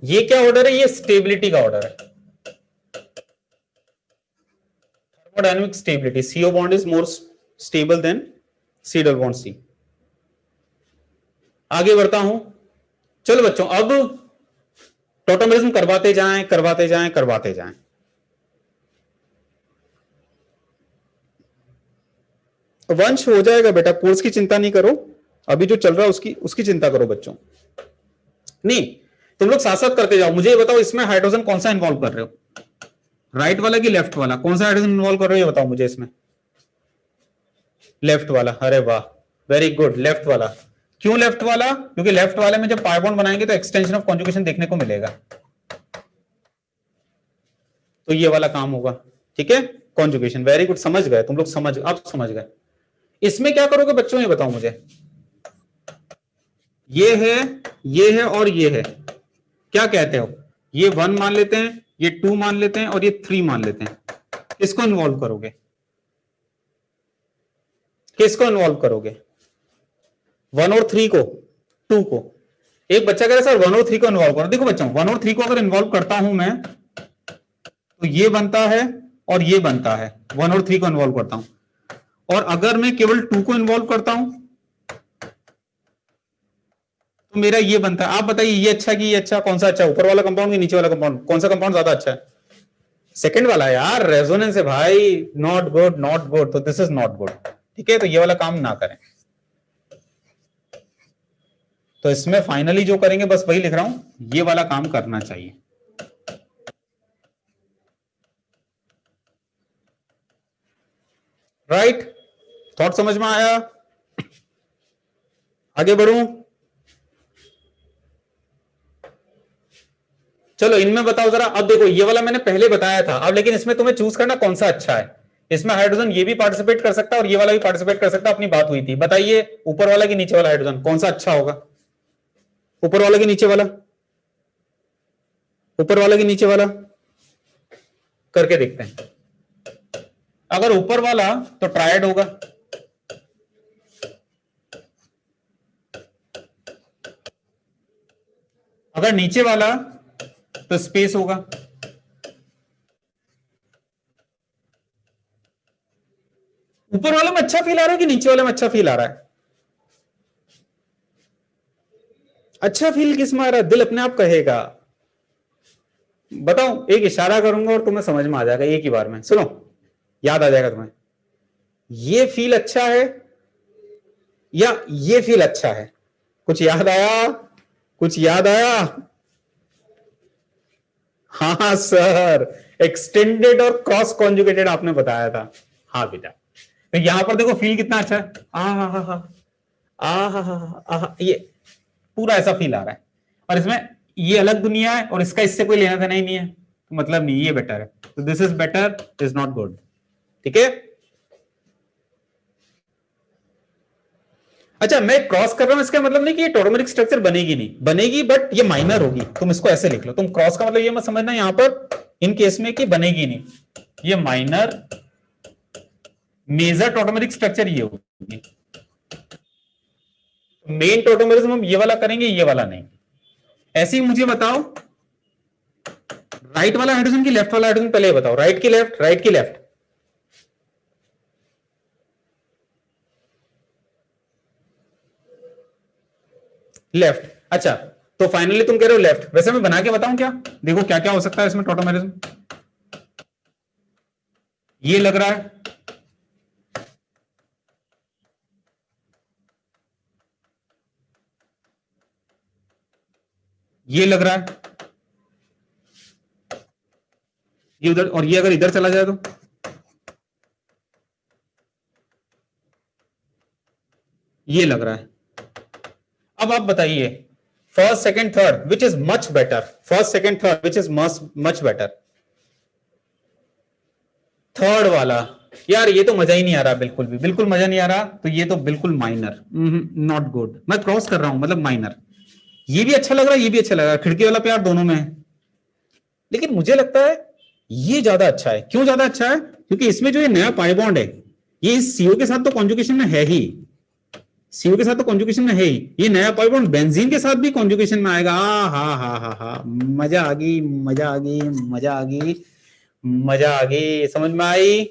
ये क्या ऑर्डर है? ये स्टेबिलिटी का ऑर्डर है, thermodynamic stability. CO bond is more stable than C double bond C। आगे बढ़ता हूं, चलो बच्चों, अब टॉटोमेरिज्म करवाते जाएं करवाते जाएं करवाते जाएं। वंश हो जाएगा बेटा, कोर्स की चिंता नहीं करो, अभी जो चल रहा है उसकी चिंता करो बच्चों। नहीं, तुम लोग साथ साथ करते जाओ। मुझे ये बताओ, इसमें हाइड्रोजन कौन सा इन्वॉल्व कर रहे हो? राइट वाला कि लेफ्ट वाला? कौन सा हाइड्रोजन इन्वॉल्व कर रहे हो ये बताओ मुझे इसमें। लेफ्ट वाला, अरे वाह, वेरी गुड, लेफ्ट वाला। क्यों लेफ्ट वाला? क्योंकि लेफ्ट वाले में जब पाई बॉन्ड बनाएंगे तो एक्सटेंशन ऑफ कॉन्जुगेशन देखने को मिलेगा, तो ये वाला काम होगा। ठीक है, कॉन्जुगेशन, वेरी गुड, समझ गए तुम लोग, अब समझ गए। इसमें क्या करोगे बच्चों ये बताओ मुझे। ये है और ये है, क्या कहते हो? ये 1 मान लेते हैं, ये 2 मान लेते हैं, और ये 3 मान लेते हैं। किसको इन्वॉल्व करोगे? किसको इन्वॉल्व करोगे? 1 और 3 को, 2 को? एक बच्चा कह रहा है सर 1 और 3 को इन्वॉल्व करो। देखो बच्चों, 1 और 3 को अगर इन्वॉल्व करता हूं मैं, तो ये बनता है और ये बनता है। 1 और 3 को इन्वॉल्व करता हूं, और अगर मैं केवल 2 को इन्वॉल्व करता हूं तो मेरा ये बनता है। आप बताइए ये अच्छा कि ये अच्छा? कौन सा अच्छा, ऊपर वाला कंपाउंड कि नीचे वाला कंपाउंड? कौन सा कंपाउंड ज्यादा अच्छा है? सेकंड वाला यार, रेजोनेंस है भाई। नॉट गुड, नॉट गुड, तो दिस इज नॉट गुड। ठीक है, तो ये वाला काम ना करें। तो इसमें फाइनली जो करेंगे, बस वही लिख रहा हूं, ये वाला काम करना चाहिए। राइट, थॉट समझ में आया? आगे बढ़ूं, चलो इनमें बताओ जरा। अब देखो, ये वाला मैंने पहले बताया था, अब लेकिन इसमें तुम्हें चूज करना कौन सा अच्छा है। इसमें हाइड्रोजन ये भी पार्टिसिपेट कर सकता है और ये वाला भी पार्टिसिपेट कर सकता है, अपनी बात हुई थी। बताइए ऊपर वाला कि नीचे वाला हाइड्रोजन कौन सा अच्छा होगा? ऊपर वाला कि नीचे वाला? ऊपर वाला कि नीचे वाला? करके देखते हैं। अगर ऊपर वाला तो ट्रायड होगा, अगर नीचे वाला तो स्पेस होगा। ऊपर वाले में अच्छा फील आ रहा है कि नीचे वाले में अच्छा फील आ रहा है? अच्छा फील किस में आ रहा है? दिल अपने आप कहेगा। बताओ, एक इशारा करूंगा और तुम्हें समझ में आ जाएगा एक ही बार में। सुनो, याद आ जाएगा तुम्हें। ये फील अच्छा है या ये फील अच्छा है? कुछ याद आया? कुछ याद आया? हाँ सर, एक्सटेंडेड और क्रॉस कॉन्जुगेटेड आपने बताया था। हाँ बेटा, तो यहां पर देखो फील कितना अच्छा है। आ हा हा हा, आ हा हा हा, ये पूरा ऐसा फील आ रहा है। और इसमें ये अलग दुनिया है और इसका इससे कोई लेना देना ही नहीं है, तो मतलब नहीं, ये बेटर है। तो this is better, is not good. ठीक है, अच्छा, मैं क्रॉस कर रहा हूं इसका मतलब नहीं कि ये टॉटोमेरिक स्ट्रक्चर बनेगी, नहीं बनेगी, बट ये माइनर होगी। तुम इसको ऐसे लिख लो, तुम क्रॉस का मतलब ये मत समझना यहां पर इन केस में कि बनेगी नहीं, ये माइनर, मेजर टॉटोमेरिक स्ट्रक्चर ये होगी। मेन टॉटोमेरिज्म हम ये वाला करेंगे, ये वाला नहीं। ऐसे ही मुझे बताओ, राइट वाला हाइड्रोजन की लेफ्ट वाला हाइड्रोजन, पहले बताओ, राइट की लेफ्ट, राइट की लेफ्ट, लेफ्ट। अच्छा, तो फाइनली तुम कह रहे हो लेफ्ट। वैसे मैं बना के बताऊं क्या? देखो क्या क्या हो सकता है इसमें टॉटोमेरिज्म। ये लग रहा है, ये लग रहा है, ये उधर, और ये अगर इधर चला जाए तो ये लग रहा है। अब आप बताइए, first second third which is much better, first second third which is much better? Third वाला। यार ये तो मजा ही नहीं आ रहा, बिल्कुल भी, बिल्कुल मजा नहीं आ रहा। तो ये तो बिल्कुल माइनर, नॉट गुड। मैं क्रॉस कर रहा हूं मतलब माइनर। ये भी अच्छा लग रहा है, ये भी अच्छा लग रहा है, खिड़की वाला प्यार दोनों में है। लेकिन मुझे लगता है ये ज्यादा अच्छा है। क्यों ज्यादा अच्छा है? क्योंकि इसमें जो ये नया पाई बॉन्ड है, ये इस सीओ के साथ तो कॉन्जुगेशन में है ही, सीओ के साथ तो कॉन्जुगेशन में है ही। ये नया पाई बॉन्ड बेंजीन के साथ भी कॉन्जुगेशन में आएगा। हा हा हा हा, मजा आ गई, मजा आ गई, मजा आ गई, मजा आ गई, समझ में आई?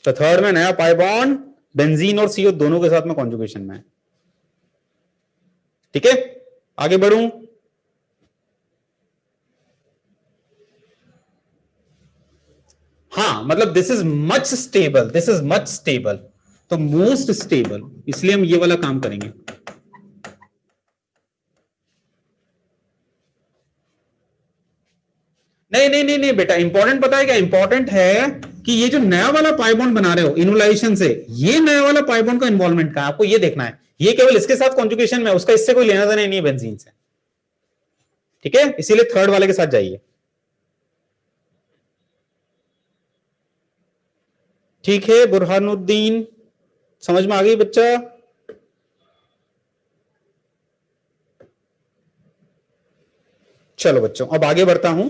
तो थर्ड में नया पाई बॉन्ड बेंजीन और सीओ दोनों के साथ में कॉन्जुगेशन में है। ठीक है, आगे बढ़ूं। हाँ, मतलब this is much stable, this is much stable, तो मोस्ट स्टेबल, इसलिए हम ये वाला काम करेंगे। नहीं नहीं नहीं नहीं बेटा, इंपॉर्टेंट पता है क्या इंपॉर्टेंट है? कि ये जो नया वाला पाई बॉन्ड बना रहे हो इनोलाइजेशन से, ये नया वाला पाई बॉन्ड का इन्वॉल्वमेंट का आपको ये देखना है। ये केवल इसके साथ कॉन्जुगेशन में, उसका इससे कोई लेना देना नहीं है बेंजीन से। ठीक है, इसीलिए थर्ड वाले के साथ जाइए। ठीक है बुरहानुद्दीन, समझ में आ गई बच्चा? चलो बच्चों, अब आगे बढ़ता हूं।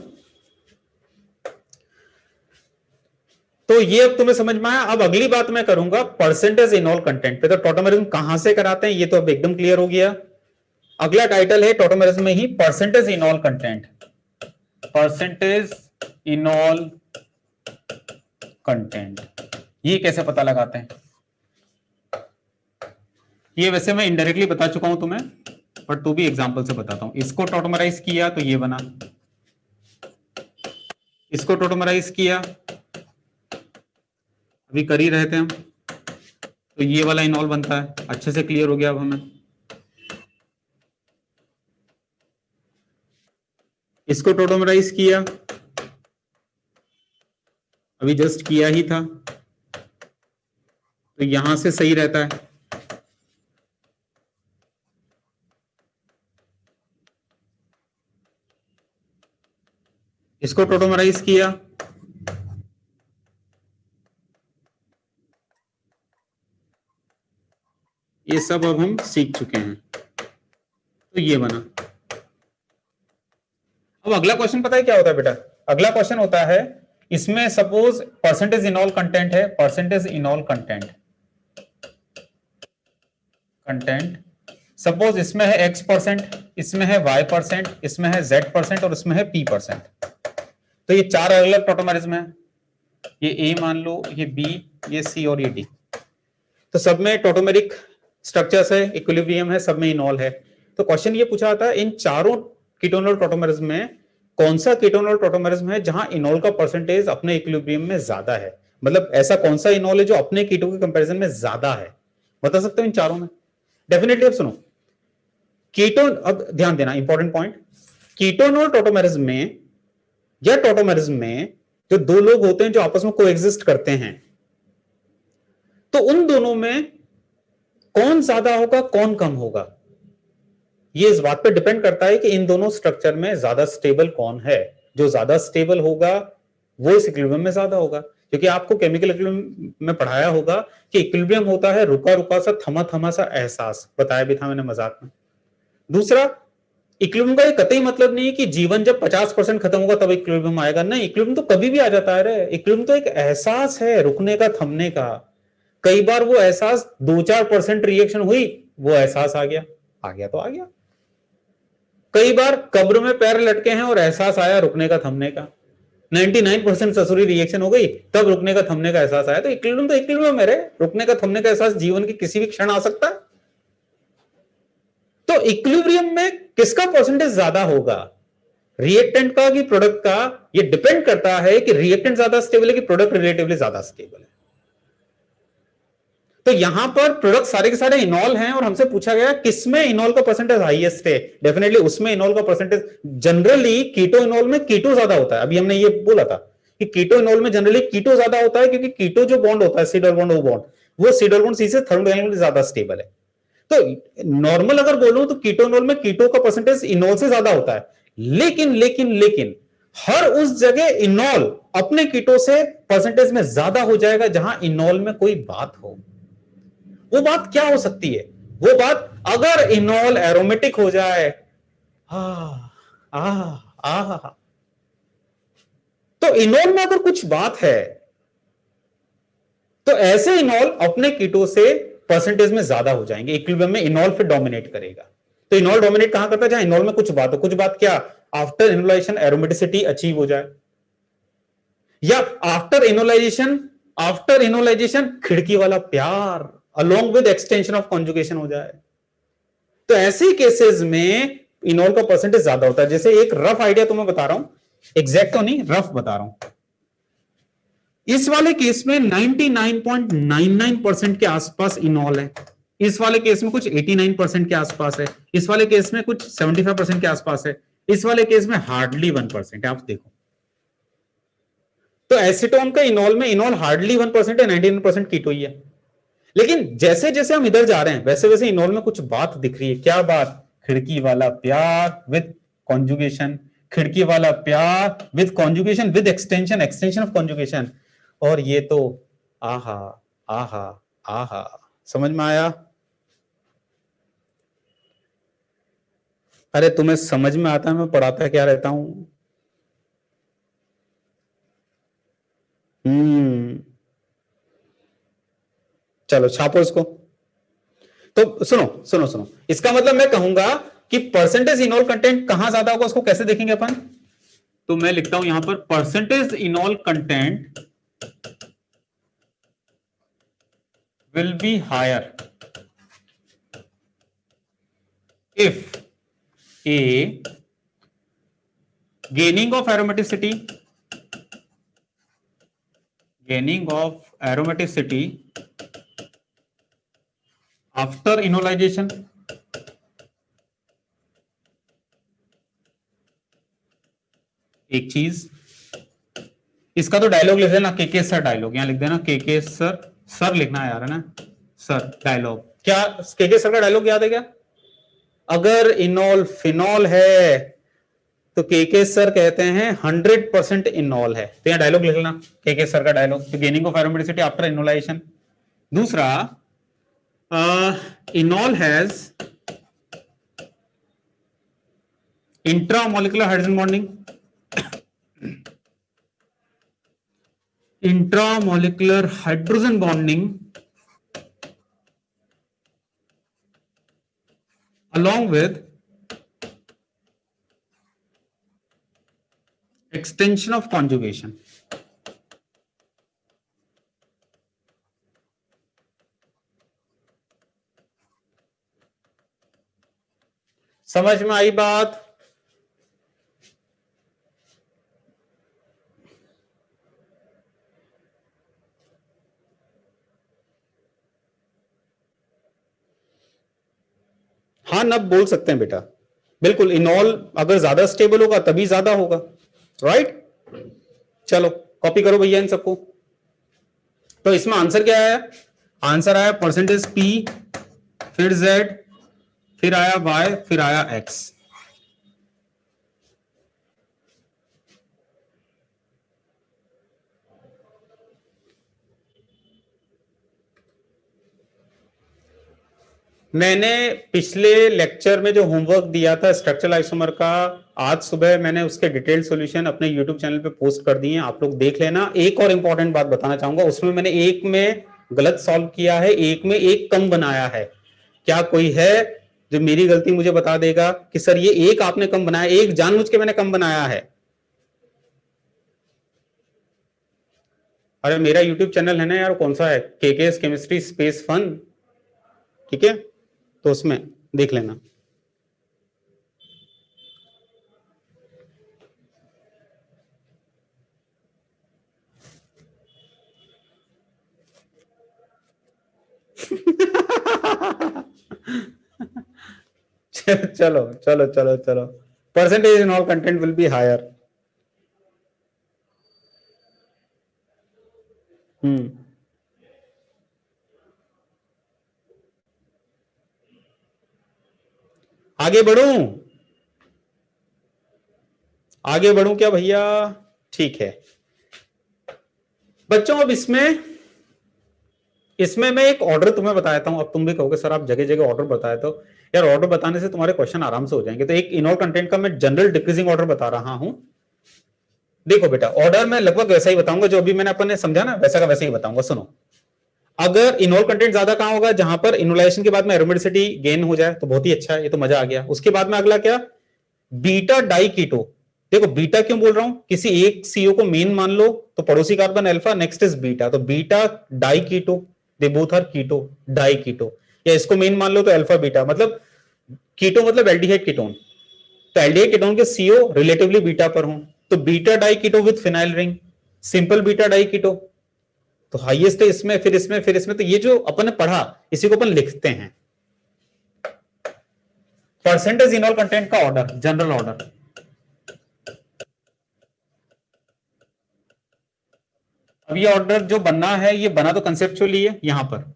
तो ये अब तुम्हें समझ में आया। अब अगली बात मैं करूंगा परसेंटेज इनॉल कंटेंट पे। तो टॉटोमेरिज्म कहां से कराते हैं ये तो अब एकदम क्लियर हो गया। अगला टाइटल है टॉटोमेरिज्म में ही percentage enol content, percentage enol content. ये कैसे पता लगाते हैं? ये वैसे मैं इनडायरेक्टली बता चुका हूं तुम्हें, पर तो भी एग्जांपल से बताता हूं। इसको टॉटोमराइज किया तो ये बना, इसको टॉटोमराइज किया, अभी कर ही रहे थे हम, तो ये वाला इनॉल बनता है। अच्छे से क्लियर हो गया अब हमें। इसको टॉटोमराइज किया, अभी जस्ट किया ही था, तो यहां से सही रहता है। इसको टॉटोमराइज किया, ये सब अब हम सीख चुके हैं, तो ये बना। अब अगला क्वेश्चन पता है क्या होता है बेटा? अगला क्वेश्चन होता है, इसमें सपोज परसेंटेज इनॉल कंटेंट है, percentage enol content, content suppose इसमें है x%, इसमें है y%, इसमें है z% और इसमें है p%। तो ये चार अलग अलग टॉटोमेरिज्म है। ये A मान लो, ये B, ये C और ये D। तो सब में टॉटोमेरिक स्ट्रक्चर्स है, इक्विलिब्रियम है, सब में इनॉल है। तो क्वेश्चन ये पूछा था इन चारों कीटोनल टॉटोमेरिज्म में कौन सा कीटोनल टॉटोमेरिज्म है जहां इनॉल का परसेंटेज अपने इक्विलिब्रियम में ज्यादा है? मतलब ऐसा कौन सा इनॉल है जो अपने कीटो के कंपैरिजन में ज्यादा है? बता सकते हो इन चारों में? डेफिनेटली। अब सुनो, कीटोन, अब ध्यान देना इंपॉर्टेंट पॉइंट, कीटोनल टॉटोमेरिज्म में या टॉटोमेरिज्म में जो दो लोग होते हैं जो आपस में कोएग्जिस्ट करते हैं, तो उन दोनों में कौन ज्यादा होगा कौन कम होगा, ये इस बात पे डिपेंड करता है कि इन दोनों स्ट्रक्चर में ज्यादा स्टेबल कौन है। जो ज्यादा स्टेबल होगा वो इस इक्विलिब्रियम में ज्यादा होगा। क्योंकि आपको केमिकल इक्विलिब्रियम में पढ़ाया होगा कि इक्विलिब्रियम होता है रुका रुका सा, थमा थमा सा एहसास, बताया भी था मैंने मजाक में। दूसरा, इक्विलिब्रियम का ये कतई मतलब नहीं है कि जीवन जब 50% खत्म होगा तब इक्विलिब्रियम आएगा, नहीं, इक्विलिब्रियम तो कभी भी आ जाता है रे। इक्विलिब्रियम तो एक एहसास है रुकने का, थमने का। कई बार वो एहसास 2-4% रिएक्शन हुई, वो एहसास आ गया तो आ गया। कई बार कब्र में पैर लटके हैं और एहसास आया रुकने का, थमने का। 99% ससुरी रिएक्शन हो गई, तब रुकने का, थमने का एहसास आया। तो इक्विलिब्रियम है रे, रुकने का, थमने का एहसास जीवन के किसी भी क्षण आ सकता है। तो इक्विलिब्रियम में किसका परसेंटेज ज्यादा होगा, रिएक्टेंट का कि प्रोडक्ट का? ये डिपेंड करता है कि रिएक्टेंट ज्यादा स्टेबल है कि प्रोडक्ट रिलेटिवली ज्यादा स्टेबल है। तो यहां पर प्रोडक्ट सारे के सारे इनॉल हैं और हमसे पूछा गया किसमें इनॉल का परसेंटेज हाईएस्ट है। डेफिनेटली उसमें इनॉल का परसेंटेज, जनरली कीटो इनॉल में कीटो ज्यादा होता है। अभी हमने ये बोला था कि कीटो इनॉल में जनरली कीटो ज्यादा होता है, क्योंकि कीटो जो बॉन्ड होता है, C double bond O bond, वो सी डबल बॉन्ड सी से थर्मोडायनामिकली ज्यादा स्टेबल है। तो नॉर्मल अगर बोलूं तो कीटो इनॉल में कीटो का परसेंटेज इनॉल से ज्यादा होता है। लेकिन लेकिन लेकिन हर उस जगह इनॉल अपने कीटो से परसेंटेज में ज्यादा हो जाएगा जहां इनॉल में कोई बात हो। वो बात क्या हो सकती है? वो बात, अगर इनॉल एरोमेटिक हो जाए, तो इनॉल में अगर कुछ बात है तो ऐसे इनॉल अपने कीटो से परसेंटेज में ज्यादा हो जाएंगे। इक्विलिब्रियम में इनॉल फिर डोमिनेट करेगा। तो इनॉल डोमिनेट कहां करता है? जहां इनॉल में कुछ बात हो। कुछ बात क्या? आफ्टर इनोलाइजेशन एरोमेटिसिटी अचीव हो जाए, या आफ्टर इनोलाइजेशन खिड़की वाला प्यार along with extension of conjugation हो जाए। तो ऐसे केसेस में इनॉल का परसेंटेज ज्यादा होता है। जैसे एक रफ आइडिया तुम्हें बता रहा हूं, एग्जैक्ट तो नहीं, रफ बता रहा हूं। इस वाले केस में 99.99% के आसपास इनॉल है, इस वाले केस में कुछ 89% के आसपास है, इस वाले केस में कुछ 75% के आसपास है, इस वाले केस में हार्डली 1% है। आप देखो, तो एसीटोन का इनॉल में इनॉल हार्डली 1% है, 99% कीटो ही है। लेकिन जैसे जैसे हम इधर जा रहे हैं वैसे वैसे इनॉल में कुछ बात दिख रही है। क्या बात? खिड़की वाला प्यार विद कॉन्जुगेशन, खिड़की वाला प्यार with conjugation with extension, extension of conjugation. और ये तो आहा, आहा, आहा, समझ में आया? अरे तुम्हें समझ में आता है मैं पढ़ाता क्या रहता हूं? चलो छापो इसको। तो सुनो सुनो सुनो, इसका मतलब मैं कहूंगा कि परसेंटेज इनॉल कंटेंट कहां ज्यादा होगा, उसको कैसे देखेंगे अपन? तो मैं लिखता हूं यहां पर percentage enol content will be higher if A, gaining of aromaticity after enolization, एक चीज, इसका तो डायलॉग लिख देना, के सर डायलॉग, यहां लिख देना के सर, सर लिखना है यार, है ना, सर डायलॉग। क्या के सर का डायलॉग याद है क्या? अगर इनॉल फिनॉल है तो के सर कहते हैं 100% इनॉल है। तो यहां डायलॉग लिख लेना, के सर का dialogue, gaining of aromaticity after enolization. दूसरा, enol has intramolecular hydrogen bonding, intramolecular hydrogen bonding along with extension of conjugation। समझ में आई बात? हाँ नब बोल सकते हैं बेटा, बिल्कुल। इनॉल अगर ज्यादा स्टेबल होगा तभी ज्यादा होगा, राइट? चलो कॉपी करो भैया इन सबको। तो इसमें आंसर क्या आया? आंसर आया परसेंटेज पी, फिर जेड, फिर आया वाई, फिर आया एक्स। मैंने पिछले लेक्चर में जो होमवर्क दिया था स्ट्रक्चरल आइसोमर का, आज सुबह मैंने उसके डिटेल सॉल्यूशन अपने यूट्यूब चैनल पे पोस्ट कर दिए हैं, आप लोग देख लेना। एक और इंपॉर्टेंट बात बताना चाहूंगा, उसमें मैंने एक में गलत सॉल्व किया है, एक में एक कम बनाया है। क्या कोई है जो मेरी गलती मुझे बता देगा कि सर ये एक आपने कम बनाया, एक जानबूझ के मैंने कम बनाया है? अरे मेरा यूट्यूब चैनल है ना यार, कौन सा है, केकेएस केमिस्ट्री स्पेस फन, ठीक है, तो उसमें देख लेना। चलो चलो चलो चलो, percentage enol content will be higher. आगे बढ़ूं, आगे बढ़ूं क्या भैया? ठीक है बच्चों, अब इसमें मैं एक ऑर्डर तुम्हें बताया था। अब तुम भी कहोगे सर आप जगह जगह ऑर्डर बताए, तो यार ऑर्डर बताने से तुम्हारे क्वेश्चन आराम से हो जाएंगे। तो एक इनऑल कंटेंट का मैं जनरल डिक्रीजिंग ऑर्डर बता रहा हूं। देखो बेटा, ऑर्डर मैं लगभग वैसा ही बताऊंगा जो अभी मैंने अपने समझा ना, वैसा का वैसा ही बताऊंगा। सुनो, अगर इनोल कंटेंट ज्यादा कहां होगा, जहां पर इनोलाइजेशन के बाद में एरोमेटिसिटी गेन हो जाए तो बहुत ही अच्छा है, ये तो मजा आ गया। उसके बाद में अगला क्या, बीटा डाई कीटो। देखो बीटा क्यों बोल रहा हूं, किसी एक सीओ को मेन मान लो तो पड़ोसी carbon alpha, next is beta, तो beta di keto, they both are keto, di keto. या इसको मेन मान लो तो अल्फा बीटा, मतलब कीटो मतलब एल्डिहाइड कीटोन, तो एल्डिहाइड कीटोन के सीओ रिलेटिवली बीटा पर हों, तो beta di keto with phenyl ring, simple beta di keto. तो हाईएस्ट है इसमें, फिर इसमें, फिर इसमें। तो ये जो अपन ने पढ़ा इसी को अपन लिखते हैं, परसेंटेज इनऑल कंटेंट का ऑर्डर, जनरल ऑर्डर। अब ये ऑर्डर जो बनना है, ये बना तो कंसेप्चुअली है यहां पर,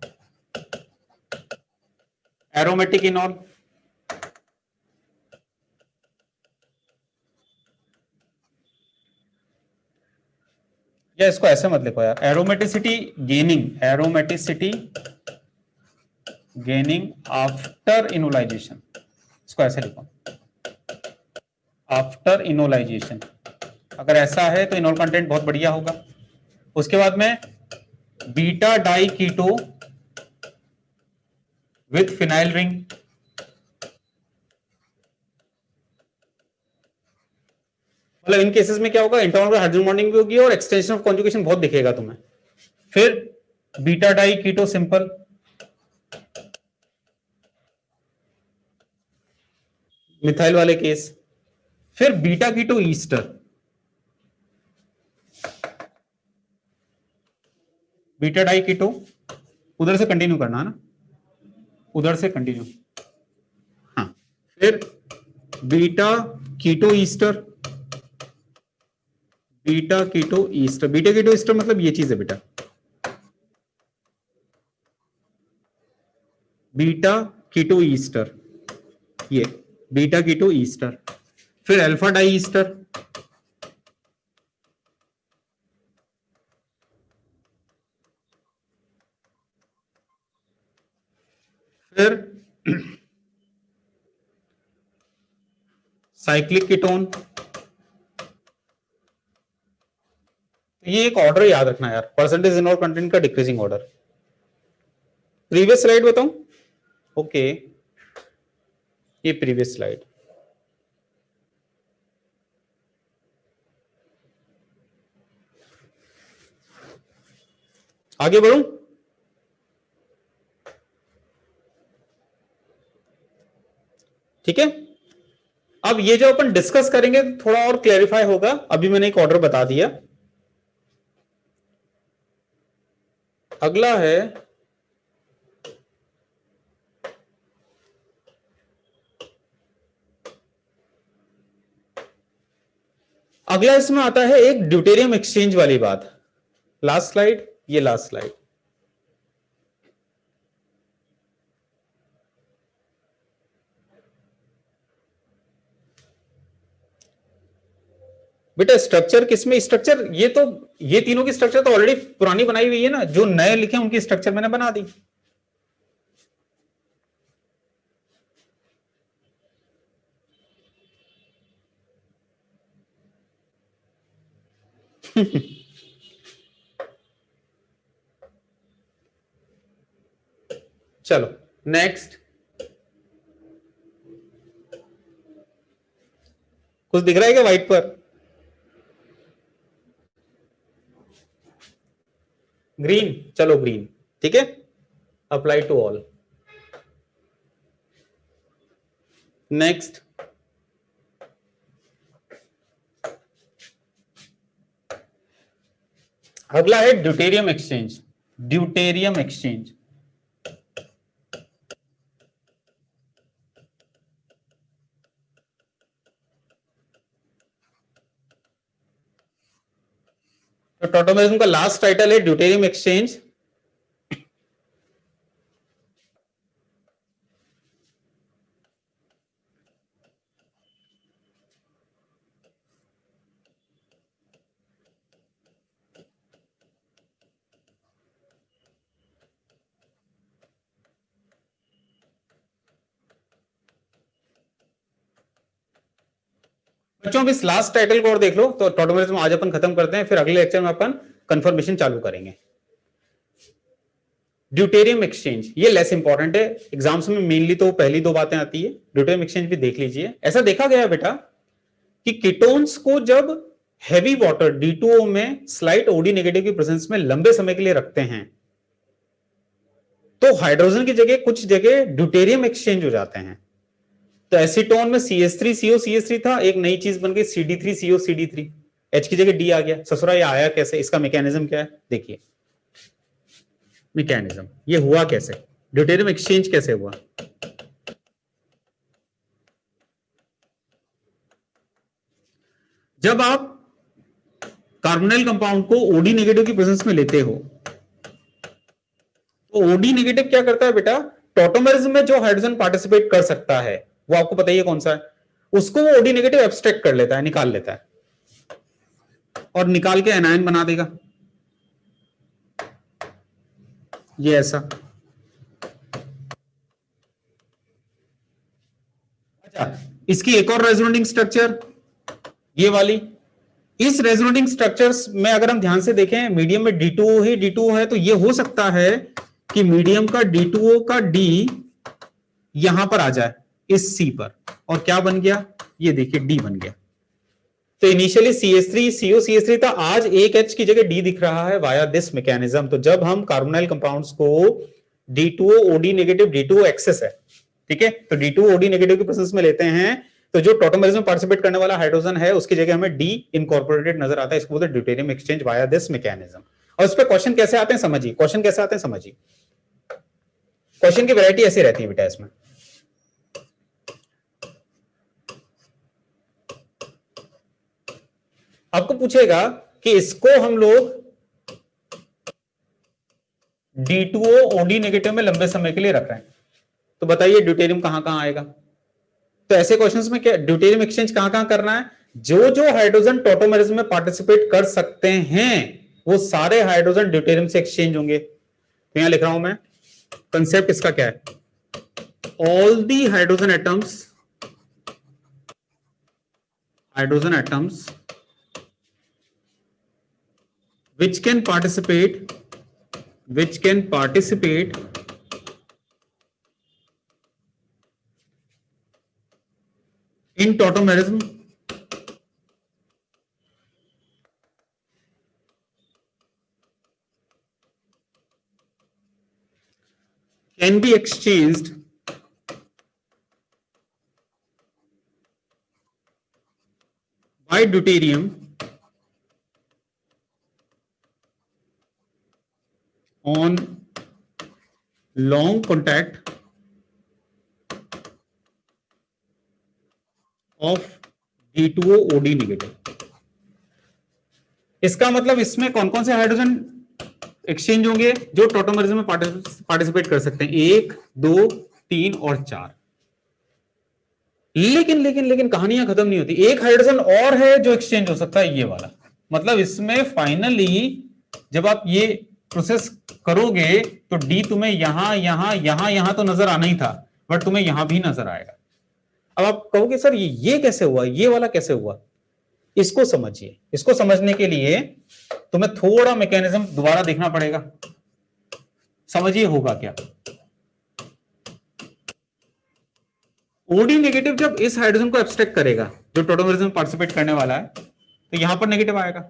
एरोमेटिक इनऑल, या इसको ऐसे मत लिखो यार, aromaticity gaining, aromaticity gaining after enolisation, इसको ऐसे लिखो, आफ्टर इनोलाइजेशन। अगर ऐसा है तो इनऑल कंटेंट बहुत बढ़िया होगा। उसके बाद में beta di keto with phenyl ring, मतलब इन केसेस में क्या होगा, इंटरनल हाइड्रोजन बॉन्डिंग भी होगी और एक्सटेंशन ऑफ कॉन्जुगेशन बहुत दिखेगा तुम्हें। फिर beta di keto simple, methyl वाले केस। फिर beta keto ester, beta di keto, उधर से कंटिन्यू करना है ना, उधर से कंटिन्यू। हाँ, फिर beta keto ester, beta keto ester, beta keto ester मतलब ये चीज है बेटा, बीटा कीटो ईस्टर, ये बीटा कीटो ईस्टर। फिर अल्फा डाई ईस्टर, फिर साइक्लिक कीटोन। ये एक ऑर्डर याद रखना यार, परसेंटेज इनऑल कंटेंट का डिक्रीजिंग ऑर्डर। प्रीवियस स्लाइड बताऊं? ओके, ये प्रीवियस स्लाइड, आगे बढ़ूं? ठीक है, अब ये जो अपन डिस्कस करेंगे थोड़ा और क्लैरिफाई होगा। अभी मैंने एक ऑर्डर बता दिया। अगला है अगला इसमें आता है एक ड्यूटेरियम एक्सचेंज वाली बात। लास्ट स्लाइड, ये लास्ट स्लाइड। बेटा स्ट्रक्चर किसमें, स्ट्रक्चर ये तो, ये तीनों की स्ट्रक्चर तो ऑलरेडी पुरानी बनाई हुई है ना, जो नए लिखे उनकी स्ट्रक्चर मैंने बना दी। चलो नेक्स्ट, कुछ दिख रहा है क्या व्हाइट पर? ग्रीन, चलो ग्रीन, ठीक है, अप्लाई टू ऑल। नेक्स्ट, अगला है ड्यूटेरियम एक्सचेंज। ड्यूटेरियम एक्सचेंज, तो टॉटोमेरिज्म का लास्ट टाइटल है ड्यूटेरियम एक्सचेंज। बच्चों अब इस लास्ट टाइटल को और देख लो, तो टॉटोमेरिज्म आज अपन खत्म करते हैं, फिर अगले लेक्चर में अपन कंफर्मेशन चालू करेंगे। ड्यूटेरियम एक्सचेंज ये लेस इंपॉर्टेंट है, एग्जाम्स में मेनली तो पहली दो बातें आती है, ड्यूटेरियम एक्सचेंज भी देख लीजिए। ऐसा देखा गया है बेटा कि कीटोन्स को जब हैवी वाटर D2O में स्लाइट OD नेगेटिव की प्रेजेंस में लंबे समय के लिए रखते हैं, तो हाइड्रोजन की जगह कुछ जगह ड्यूटेरियम एक्सचेंज हो जाते हैं। तो एसीटोन में CH3CO CH3 था, एक नई चीज बन गई CD3CO CD3, H की जगह D आ गया। ससुरा ये आया कैसे, इसका मैकेनिज्म क्या है देखिए। मैकेनिज्म ये हुआ कैसे, ड्यूटेरियम एक्सचेंज कैसे हुआ। जब आप कार्बोनिल कंपाउंड को OD नेगेटिव की प्रेजेंस में लेते हो, तो OD नेगेटिव क्या करता है बेटा, टॉटोमेरिज्म में जो हाइड्रोजन पार्टिसिपेट कर सकता है वो आपको पता ही है कौन सा है, उसको वो OD नेगेटिव एब्स्ट्रैक्ट कर लेता है, निकाल लेता है, और निकाल के एनायन बना देगा। ये ऐसा। अच्छा, इसकी एक और रेजोनेटिंग स्ट्रक्चर ये वाली। इस रेजोनेटिंग स्ट्रक्चर्स में अगर हम ध्यान से देखें, मीडियम में D2O ही D2O है, तो ये हो सकता है कि मीडियम का D2O का D यहां पर आ जाए इस C पर, और क्या बन गया, ये देखिए D बन गया। तो इनिशियली CH3CO CH3 था, आज एक H की जगह D दिख रहा है वाया दिस मैकेनिज्म। तो जब हम कार्बोनाइल कंपाउंड्स को D2O OD negative D2O access है, ठीक है, तो D2O OD नेगेटिव की प्रेजेंस में लेते हैं, तो जो टॉटोमेरिज्म में पार्टिसिपेट करने वाला हाइड्रोजन है उसकी जगह हमें D इनकॉर्पोरेटेड नजर आता है। इसको बोलते हैं deuterium exchange via this mechanism. और इस पे क्वेश्चन कैसे आते हैं समझिए, क्वेश्चन कैसे आते हैं समझिए। क्वेश्चन की वैरायटी ऐसी रहती है बेटा, इसमें आपको पूछेगा कि इसको हम लोग D2O OD नेगेटिव में लंबे समय के लिए रख रहे हैं, तो बताइए ड्यूटेरियम कहां कहां आएगा। तो ऐसे क्वेश्चंस में क्या ड्यूटेरियम एक्सचेंज कहां कहां करना है, जो जो हाइड्रोजन टॉटोमेरिज्म में पार्टिसिपेट कर सकते हैं वो सारे हाइड्रोजन ड्यूटेरियम से एक्सचेंज होंगे। तो यहां लिख रहा हूं मैं, कंसेप्ट इसका क्या है, all the hydrogen atoms which can participate in tautomerism can be exchanged by deuterium on long contact of D2O OD negative. इसका मतलब इसमें कौन कौन से हाइड्रोजन एक्सचेंज होंगे जो टॉटोमेरिज्म में पार्टिसिपेट कर सकते हैं, 1 2 3 और 4। लेकिन लेकिन लेकिन कहानियां खत्म नहीं होती, एक हाइड्रोजन और है जो एक्सचेंज हो सकता है, ये वाला। मतलब इसमें फाइनली जब आप ये प्रोसेस करोगे तो डी तुम्हें यहां यहां यहां यहां तो नजर आना ही था, बट तुम्हें यहां भी नजर आएगा। अब आप कहोगे सर ये कैसे हुआ, ये वाला कैसे हुआ, इसको समझिए। इसको समझने के लिए तुम्हें थोड़ा मैकेनिज्म दोबारा देखना पड़ेगा। समझिए होगा क्या। ओडी नेगेटिव जब इस हाइड्रोजन को एब्स्ट्रैक्ट करेगा जो टोटोमेरिज्म में पार्टिसिपेट करने वाला है, तो यहां पर नेगेटिव आएगा,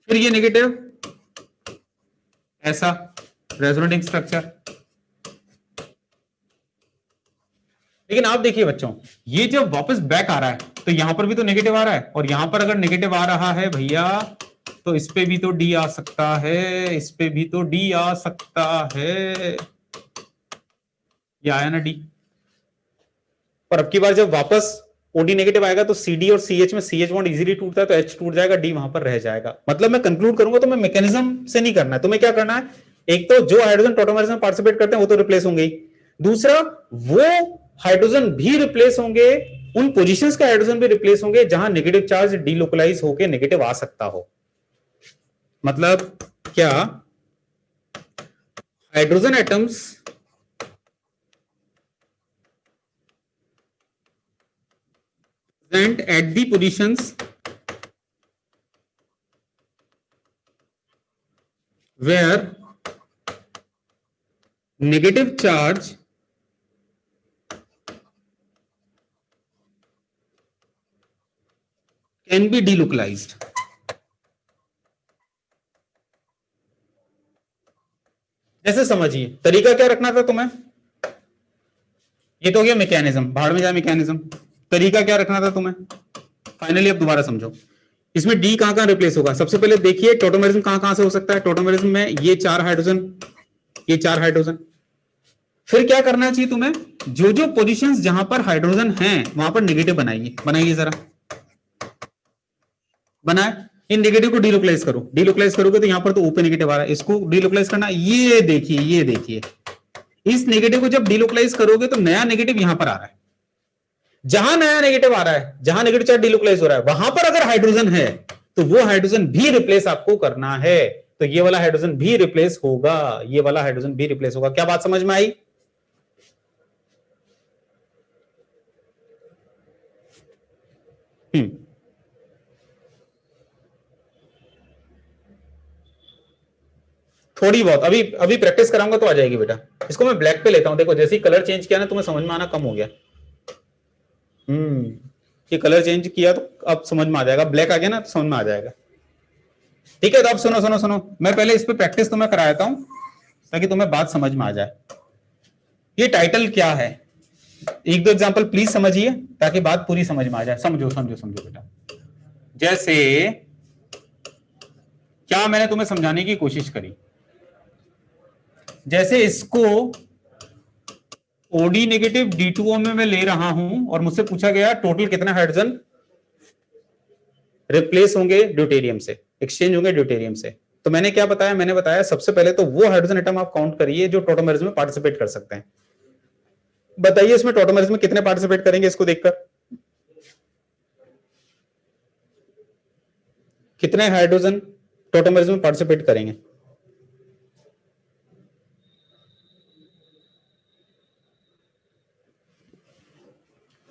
फिर ये नेगेटिव ऐसा रेजोनेटिंग स्ट्रक्चर। लेकिन आप देखिए बच्चों, ये जब वापस बैक आ रहा है तो यहां पर भी तो नेगेटिव आ रहा है, और यहां पर अगर नेगेटिव आ रहा है भैया तो इस पे भी तो डी आ सकता है, इस पे भी तो डी आ सकता है। ये आया ना डी। पर अब की बार जब वापस ओडी नेगेटिव आएगा तो सीडी और सीएच में सीएच बॉन्ड इजीली टूटता है, तो एच टूट जाएगा, डी वहां पर रह जाएगा। मतलब मैं कंक्लूड करूंगा तो मैं मैकेनिज्म से नहीं करना है, तुम्हें क्या करना है, एक तो जो हाइड्रोजन टोटोमेरिज्म में पार्टिसिपेट करते हैं वो तो रिप्लेस होंगे ही, दूसरा वो हाइड्रोजन भी रिप्लेस होंगे, उन पोजीशंस के हाइड्रोजन भी रिप्लेस होंगे जहां नेगेटिव चार्ज डीलोकलाइज होकर नेगेटिव आ सकता हो। मतलब क्या, hydrogen atoms present at the positions where negative charge can be delocalized। जैसे समझिए तरीका क्या रखना था तुम्हें, ये तो हो गया मैकेनिज्म, भाड़ में जाए मैकेनिज्म। तरीका क्या रखना था तुम्हें, फाइनली अब दोबारा समझो। इसमें डी कहां कहां रिप्लेस होगा, सबसे पहले देखिए टोटोमेरिज्म कहां कहां से हो सकता है। टोटोमेरिज्म में ये 4 हाइड्रोजन, ये 4 हाइड्रोजन। फिर क्या करना चाहिए तुम्हें, जो जो पोजीशंस जहां पर हाइड्रोजन हैं वहां पर नेगेटिव बनाइए। बनाइए जरा, बनाए। इन नेगेटिव को डीलोकलाइज करो, डीलोकलाइज करोगे तो यहां पर तो ऊपर नेगेटिव आ रहा है, इसको डीलोकलाइज करना। ये देखिए, ये देखिए, इस नेगेटिव को जब डीलोकलाइज करोगे तो नया नेगेटिव यहां पर आ रहा है। जहां नया नेगेटिव आ रहा है, जहां नेगेटिव चार्ज डीलोकलाइज हो रहा है, वहां पर अगर हाइड्रोजन है तो वो हाइड्रोजन भी रिप्लेस आपको करना है। तो ये वाला हाइड्रोजन भी रिप्लेस होगा, ये वाला हाइड्रोजन भी रिप्लेस होगा। क्या बात समझ में आई? थोड़ी बहुत अभी अभी प्रैक्टिस कराऊंगा तो आ जाएगी बेटा। इसको मैं ब्लैक पे लेता हूं, देखो जैसे ही कलर चेंज किया ना तुम्हें समझ में आना कम हो गया। ये कलर चेंज किया तो अब समझ में आ जाएगा, ब्लैक आ गया ना तो समझ में आ जाएगा। ठीक है, तो अब सुनो सुनो सुनो, मैं पहले इस पे प्रैक्टिस तुम्हें कराता हूं ताकि तुम्हें बात समझ में आ जाए। ये टाइटल क्या है, एक दो एग्जांपल प्लीज समझिए ताकि बात पूरी समझ में आ जाए। समझो समझो समझो बेटा। जैसे क्या मैंने तुम्हें समझाने की कोशिश करी, जैसे इसको ओडी नेगेटिव D2O में मैं ले रहा हूं और मुझसे पूछा गया टोटल कितने हाइड्रोजन रिप्लेस होंगे ड्यूटेरियम से, एक्सचेंज होंगे ड्यूटेरियम से। तो मैंने क्या बताया, मैंने बताया सबसे पहले तो वो हाइड्रोजन एटम आप काउंट करिए जो टोटोमेरिज्म में पार्टिसिपेट कर सकते हैं। बताइए इसमें टोटोमेरिज्म में कितने पार्टिसिपेट करेंगे, इसको देखकर कितने हाइड्रोजन टोटोमेरिज्म में पार्टिसिपेट करेंगे।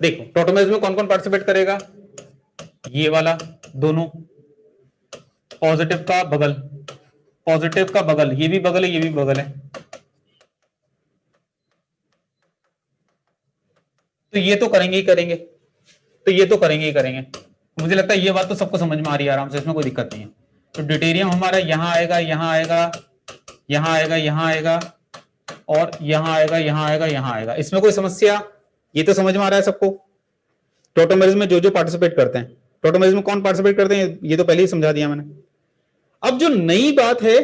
देखो टोटोमेरिज्म में कौन कौन पार्टिसिपेट करेगा, ये वाला दोनों, पॉजिटिव का बगल, पॉजिटिव का बगल, ये भी बगल है, ये भी बगल है, तो ये तो करेंगे ही करेंगे, तो ये तो करेंगे ही करेंगे। मुझे लगता है ये बात तो सबको समझ में आ रही है आराम से, इसमें कोई दिक्कत नहीं है। तो ड्यूटेरियम हमारा यहां आएगा, यहां आएगा, यहां आएगा, यहां आएगा, और यहां आएगा, यहां आएगा, यहां आएगा। इसमें कोई समस्या, ये तो समझ में आ रहा है सबको। टोटोमेरिज्म में जो जो पार्टिसिपेट करते हैं, टोटोमेरिज्म में कौन पार्टिसिपेट करते हैं ये तो पहले ही समझा दिया मैंने। अब जो नई बात है,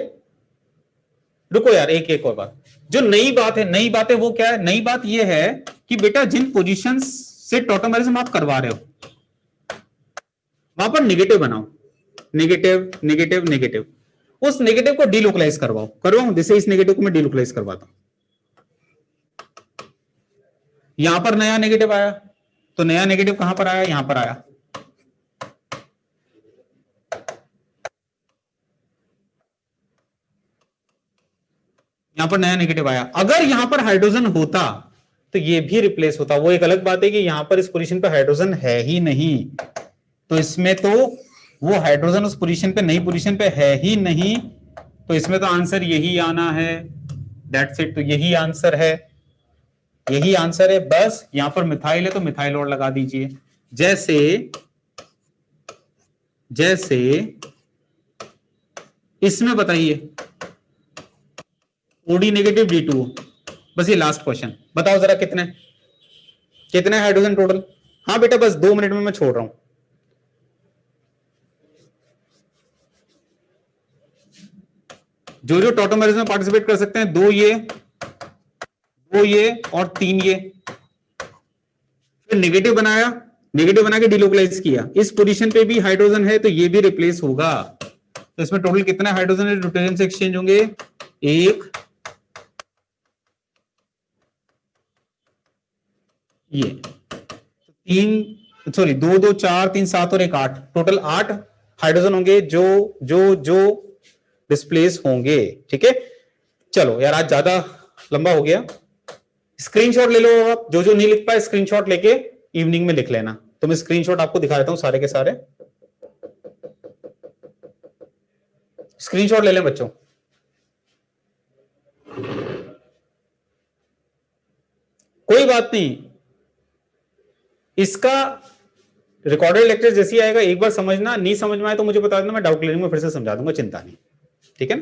रुको यार, एक एक और बात, जो नई बात है, नई बात है वो क्या है, नई बात ये है कि बेटा जिन पोजीशंस से टोटोमेरिज्म आप करवा रहे हो वहां पर नेगेटिव बनाओ, नेगेटिव नेगेटिव नेगेटिव, उस नेगेटिव को डीलोकलाइज करवाऊं, जैसे इस नेगेटिव को मैं डीलोकलाइज करवाता हूं। यहां पर नया नेगेटिव आया, तो नया नेगेटिव कहां पर आया, यहां पर आया। यहां पर नया नेगेटिव आया। अगर यहां पर हाइड्रोजन होता तो ये भी रिप्लेस होता। वो एक अलग बात है कि यहां पर इस पोजीशन पे हाइड्रोजन है ही नहीं, तो इसमें तो वो हाइड्रोजन उस पोजीशन पे नई पोजीशन पे है ही नहीं, तो इसमें तो आंसर यही आना है। दैट्स इट, तो यही आंसर है, यही आंसर है। बस यहां पर मिथाइल है तो मिथाइल और लगा दीजिए। जैसे जैसे इसमें बताइए ओडी नेगेटिव D2, बस ये लास्ट क्वेश्चन बताओ जरा कितने कितने हाइड्रोजन टोटल। हाँ बेटा बस 2 मिनट में मैं छोड़ रहा हूं। जो जो टॉटोमेरिज्म में पार्टिसिपेट कर सकते हैं, 2 ये और 3 ये। फिर नेगेटिव बनाया, नेगेटिव बना के डिलोकलाइज किया, इस पोजीशन पे भी हाइड्रोजन है तो ये भी रिप्लेस होगा। तो इसमें टोटल कितने हाइड्रोजन ड्यूटेरियम से एक्सचेंज होंगे, 1 ये 3 सॉरी 2 2 4 3 7 और 1 8, टोटल 8 हाइड्रोजन होंगे जो जो जो डिस्प्लेस होंगे। ठीक है, चलो यार आज ज्यादा लंबा हो गया। स्क्रीनशॉट ले लो आप, जो जो नहीं लिख पाए स्क्रीनशॉट लेके इवनिंग में लिख लेना। तो मैं स्क्रीनशॉट आपको दिखा देता हूं सारे के सारे। स्क्रीनशॉट ले लें बच्चों। कोई बात नहीं, इसका रिकॉर्डेड लेक्चर जैसे आएगा एक बार समझना, नहीं समझ में आए तो मुझे बता देना, मैं डाउट क्लियरिंग में फिर से समझा दूंगा, चिंता नहीं। ठीक है,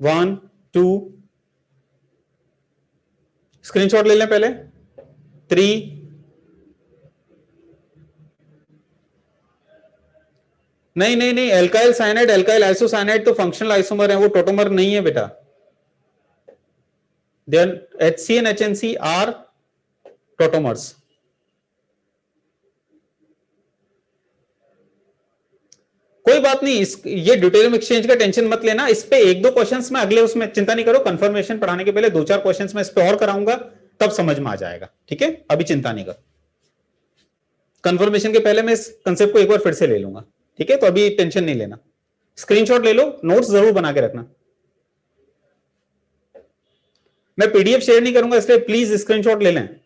1 2 स्क्रीनशॉट ले लें पहले, 3 नहीं नहीं नहीं, एल्काइल साइनाइड एल्काइल आइसोसाइनाइड तो फंक्शनल आइसोमर है, वो टोटोमर नहीं है बेटा। Then HC and HNC are tautomers. कोई बात नहीं, ये ड्यूटेरियम एक्सचेंज का टेंशन मत लेना। इस पे 1-2 क्वेश्चंस में अगले उसमें चिंता नहीं करो, कंफर्मेशन पढ़ाने के पहले 2-4 क्वेश्चंस में इस पे और कराऊंगा, तब समझ में आ जाएगा। ठीक है, अभी चिंता नहीं करो, कंफर्मेशन के पहले मैं इस कंसेप्ट को एक बार फिर से ले लूंगा। ठीक है, तो अभी टेंशन नहीं लेना। स्क्रीनशॉट ले लो, नोट्स जरूर बना के रखना। मैं PDF शेयर नहीं करूंगा इसलिए प्लीज स्क्रीनशॉट ले लें।